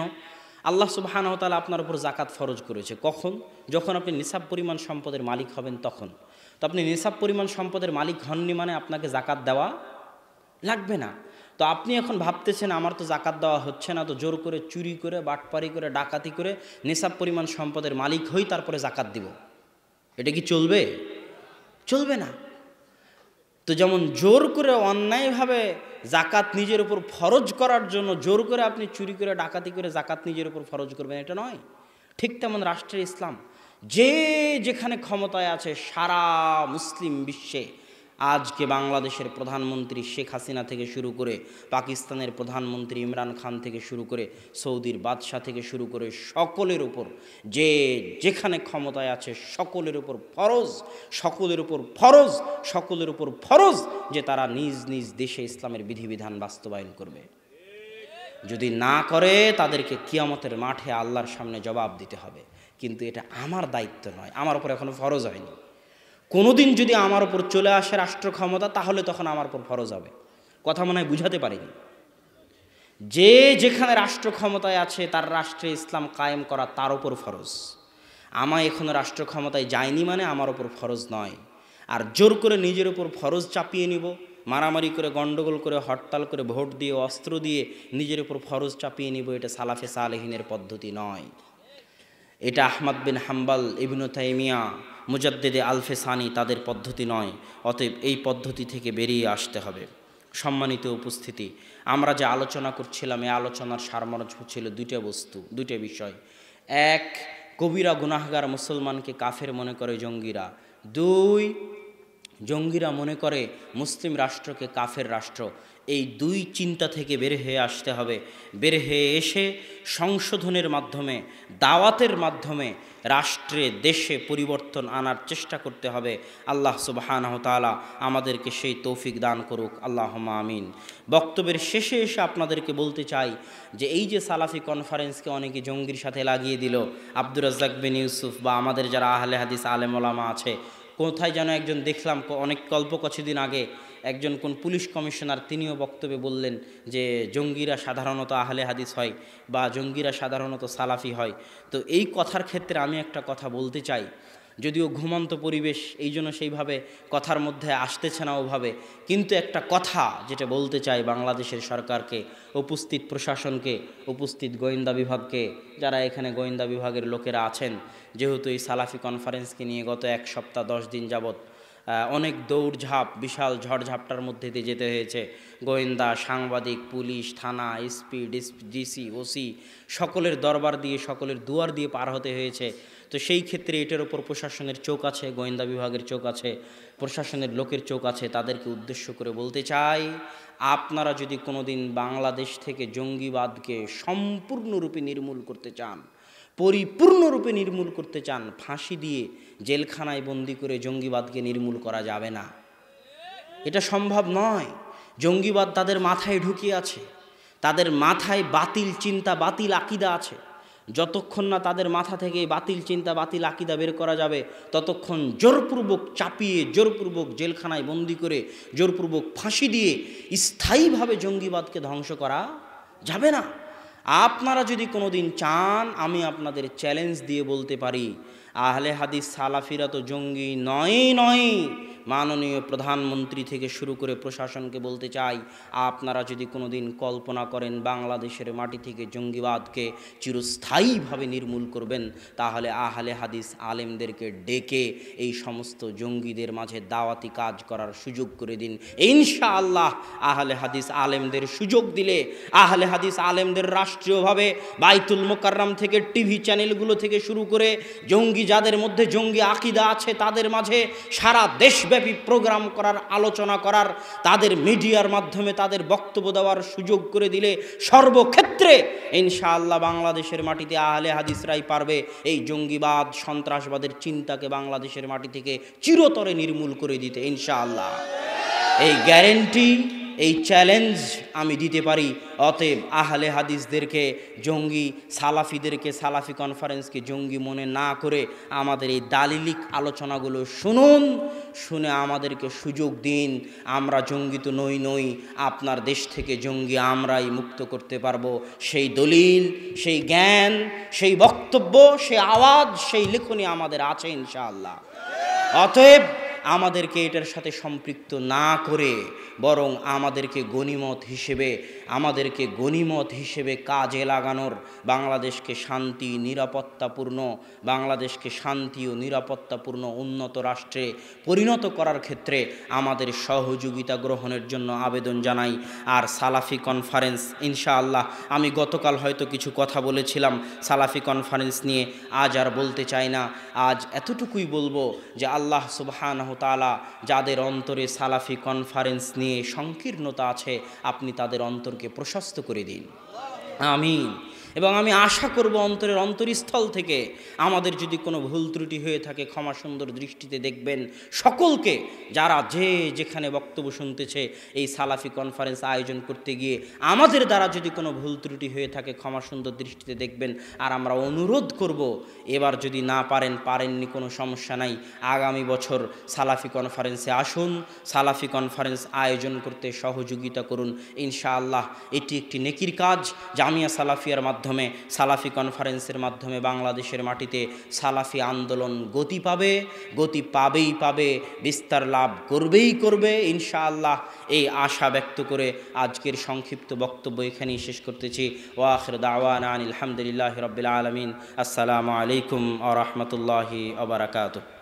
আল্লাহ সুবহানাহু ওয়া তাআলা আপনার উপর যাকাত ফরজ করেছে। কখন? যখন আপনি নিসাব পরিমাণ সম্পদের মালিক হবেন তখন। তো আপনি নিসাব পরিমাণ সম্পদের মালিক হননি মানে আপনাকে যাকাত দেওয়া লাগবে না। তো আপনি এখন ভাবতেছেন আমার তো যাকাত দেওয়া হচ্ছে না, তো জোর করে চুরি করে বাটপারি করে ডাকাতি করে নিসাব পরিমাণ সম্পদের মালিক হই তারপরে যাকাত দিব, এটা কি চলবে? চলবে না। তো যেমন জোর করে অন্যায়ভাবে জাকাত নিজের উপর ফরজ করার জন্য জোর করে আপনি চুরি করে ডাকাতি করে জাকাত নিজের উপর ফরজ করবেন, এটা নয়। ঠিক তেমন রাষ্ট্রের ইসলাম যে যেখানে ক্ষমতায় আছে সারা মুসলিম বিশ্বে, আজকে বাংলাদেশের প্রধানমন্ত্রী শেখ হাসিনা থেকে শুরু করে, পাকিস্তানের প্রধানমন্ত্রী ইমরান খান থেকে শুরু করে, সৌদির বাদশাহ থেকে শুরু করে সকলের উপর যে যেখানে ক্ষমতায় আছে সকলের উপর ফরজ, সকলের উপর ফরজ, সকলের উপর ফরজ যে তারা নিজ নিজ দেশে ইসলামের বিধিবিধান বাস্তবায়ন করবে। যদি না করে তাদেরকে কিয়ামতের মাঠে আল্লাহর সামনে জবাব দিতে হবে। কিন্তু এটা আমার দায়িত্ব নয়, আমার উপর এখনো ফরজ হয়নি। কোনোদিন যদি আমার উপর চলে আসে রাষ্ট্র ক্ষমতা, তাহলে তখন আমার উপর ফরজ হবে। কথা মনে হয় বুঝাতে পারিনি। যে যেখানে রাষ্ট্র ক্ষমতায় আছে তার রাষ্ট্রে ইসলাম কায়েম করা তার উপর ফরজ। আমায় এখনো রাষ্ট্র ক্ষমতায় যায়নি মানে আমার উপর ফরজ নয়। আর জোর করে নিজের উপর ফরজ চাপিয়ে নিব, মারামারি করে, গণ্ডগোল করে, হরতাল করে, ভোট দিয়ে, অস্ত্র দিয়ে নিজের উপর ফরজ চাপিয়ে নিব, এটা সালাফে সালেহিনের পদ্ধতি নয়। এটা আহমদ বিন হাম্বল, ইবনু তাইমিয়া, মুজাদ্দিদে আলফে সানি তাদের পদ্ধতি নয়। অতএব এই পদ্ধতি থেকে বেরিয়ে আসতে হবে। সম্মানিত উপস্থিতি, আমরা যে আলোচনা করছিলাম এই আলোচনার সারমর্ম ছিল দুইটা বিষয়। এক, কবিরা গুনাহগার মুসলমানকে কাফের মনে করে জঙ্গিরা। দুই, জঙ্গিরা মনে করে মুসলিম রাষ্ট্রকে কাফের রাষ্ট্র। এই দুই চিন্তা থেকে বের হয়ে আসতে হবে। বের হয়ে এসে সংশোধনের মাধ্যমে, দাওয়াতের মাধ্যমে রাষ্ট্রে দেশে পরিবর্তন আনার চেষ্টা করতে হবে। আল্লাহ সুবহানাহু ওয়া তাআলা আমাদেরকে সেই তৌফিক দান করুক, আল্লাহুম্মা আমিন। বক্তব্যের শেষে এসে আপনাদেরকে বলতে চাই যে এই যে সালাফি কনফারেন্সকে অনেকে জঙ্গির সাথে লাগিয়ে দিল, আব্দুর রাজ্জাক বিন ইউসুফ বা আমাদের যারা আহলে হাদিস আলেম ওলামা আছে, কোথায় যেন একজন দেখলাম অনেক কিছুদিন আগে একজন কোন পুলিশ কমিশনার তিনিও বক্তব্যে বললেন যে জঙ্গিরা সাধারণত আহলে হাদিস হয় বা জঙ্গিরা সাধারণত সালাফি হয়। তো এই কথার ক্ষেত্রে আমি একটা কথা বলতে চাই, যদিও ঘুমন্ত পরিবেশ এই জন্য সেইভাবে কথার মধ্যে আসতেছে না ওভাবে, কিন্তু একটা কথা যেটা বলতে চাই বাংলাদেশের সরকারকে, উপস্থিত প্রশাসনকে, উপস্থিত গোয়েন্দা বিভাগকে, যারা এখানে গোয়েন্দা বিভাগের লোকেরা আছেন, যেহেতু এই সালাফি কনফারেন্সকে নিয়ে গত 1 সপ্তাহ 10 দিন যাবৎ অনেক দৌড়ঝাঁপ, বিশাল ঝড়ঝাপটার মধ্যে দিয়ে যেতে হয়েছে। গোয়েন্দা, সাংবাদিক, পুলিশ, থানা, এসপি, ডিসি, ওসি সকলের দরবার দিয়ে, সকলের দুয়ার দিয়ে পার হতে হয়েছে। তো সেই ক্ষেত্রে এটার ওপর প্রশাসনের চোখ আছে, গোয়েন্দা বিভাগের চোখ আছে, প্রশাসনের লোকের চোখ আছে। তাদেরকে উদ্দেশ্য করে বলতে চাই, আপনারা যদি কোনোদিন বাংলাদেশ থেকে জঙ্গিবাদকে সম্পূর্ণরূপে নির্মূল করতে চান, পরিপূর্ণরূপে নির্মূল করতে চান, ফাঁসি দিয়ে জেলখানায় বন্দি করে জঙ্গিবাদকে নির্মূল করা যাবে না। এটা সম্ভব নয়। জঙ্গিবাদ তাদের মাথায় ঢুকিয়ে আছে, তাদের মাথায় বাতিল চিন্তা, বাতিল আকিদা আছে। যতক্ষণ না তাদের মাথা থেকে বাতিল চিন্তা, বাতিল আকিদা বের করা যাবে, ততক্ষণ জোরপূর্বক চাপিয়ে, জোরপূর্বক জেলখানায় বন্দি করে, জোরপূর্বক ফাঁসি দিয়ে স্থায়ীভাবে জঙ্গিবাদকে ধ্বংস করা যাবে না। আপনারা যদি কোনোদিন চান, আমি আপনাদের চ্যালেঞ্জ দিয়ে বলতে পারি, আহলে হাদিস সালাফিরা তো জঙ্গি নয়। মাননীয় প্রধানমন্ত্রী থেকে শুরু করে প্রশাসনকে বলতে চাই, আপনারা যদি কোনোদিন কল্পনা করেন বাংলাদেশের মাটি থেকে জঙ্গিবাদকে চিরস্থায়ীভাবে নির্মূল করবেন, তাহলে আহলে হাদিস আলেমদেরকে ডেকে এই সমস্ত জঙ্গিদের মাঝে দাওয়াতি কাজ করার সুযোগ করে দিন। ইনশাআল্লাহ আহলে হাদিস আলেমদের সুযোগ দিলে, আহলে হাদিস আলেমদের রাষ্ট্রীয়ভাবে বাইতুল মোকাররম থেকে টিভি চ্যানেলগুলো থেকে শুরু করে জঙ্গি, যাদের মধ্যে জঙ্গি আকিদা আছে, তাদের মাঝে সারা দেশব্যাপী প্রোগ্রাম করার, আলোচনা করার, তাদের মিডিয়ার মাধ্যমে তাদের বক্তব্য দেওয়ার সুযোগ করে দিলে সর্বক্ষেত্রে ইনশাআল্লাহ বাংলাদেশের মাটিতে আহলে হাদিসরাই পারবে এই জঙ্গিবাদ, সন্ত্রাসবাদের চিন্তাকে বাংলাদেশের মাটি থেকে চিরতরে নির্মূল করে দিতে ইনশাআল্লাহ। এই গ্যারেন্টি, এই চ্যালেঞ্জ আমি দিতে পারি। অতএব আহলে হাদিসদেরকে জঙ্গি, সালাফিদেরকে, সালাফি কনফারেন্সকে জঙ্গি মনে না করে আমাদের এই দালিলিক আলোচনাগুলো শুনুন, শুনে আমাদেরকে সুযোগ দিন। আমরা জঙ্গি তো নই, আপনার দেশ থেকে জঙ্গি আমরাই মুক্ত করতে পারবো। সেই দলিল, সেই জ্ঞান, সেই বক্তব্য, সেই আওয়াজ, সেই লেখনী আমাদের আছে ইনশাআল্লাহ। অতএব আমাদেরকে এটার সাথে সম্পৃক্ত না করে বরং আমাদেরকে গনিমত হিসেবে কাজে লাগানোর, বাংলাদেশকে শান্তি ও নিরাপত্তাপূর্ণ উন্নত রাষ্ট্রে পরিণত করার ক্ষেত্রে আমাদের সহযোগিতা গ্রহণের জন্য আবেদন জানাই। আর সালাফি কনফারেন্স ইনশাআল্লাহ, আমি গতকাল হয়তো কিছু কথা বলেছিলাম সালাফি কনফারেন্স নিয়ে, আজ আর বলতে চাই না। আজ এতটুকুই বলবো যে আল্লাহ সুবহানাহু তাআলা যাদের অন্তরে সালাফি কনফারেন্স নিয়ে সংকীর্ণতা আছে, আপনি তাদের অন্তরকে প্রশস্ত করে দিন, আমিন। এবং আমি আশা করব অন্তরের অন্তরস্থল থেকে আমাদের যদি কোনো ভুল ত্রুটি হয়ে থাকে ক্ষমা সুন্দর দৃষ্টিতে দেখবেন। সকলকে, যারা যেখানে বক্তব্য শুনতেছে এই সালাফি কনফারেন্স আয়োজন করতে গিয়ে আমাদের দ্বারা যদি কোনো ভুল ত্রুটি হয়ে থাকে ক্ষমা সুন্দর দৃষ্টিতে দেখবেন। আর আমরা অনুরোধ করব, এবার যদি না পারেননি কোনো সমস্যা নাই, আগামী বছর সালাফি কনফারেন্সে আসুন, সালাফি কনফারেন্স আয়োজন করতে সহযোগিতা করুন ইনশাআল্লাহ। এটি একটি নেকির কাজ। জামিয়া সালাফিয়ার মাধ্যমে, সালাফি কনফারেন্সের মাধ্যমে বাংলাদেশের মাটিতে সালাফি আন্দোলন গতি পাবে, বিস্তার লাভ করবে ইনশাআল্লাহ। এই আশা ব্যক্ত করে আজকের সংক্ষিপ্ত বক্তব্য এখানেই শেষ করতেছি। ওয়া আখির দাওয়ানা আনিল হামদুলিল্লাহি রাব্বিল আলামিন। আসসালামু আলাইকুম ওয়া রাহমাতুল্লাহি ওয়া বারাকাতুহু।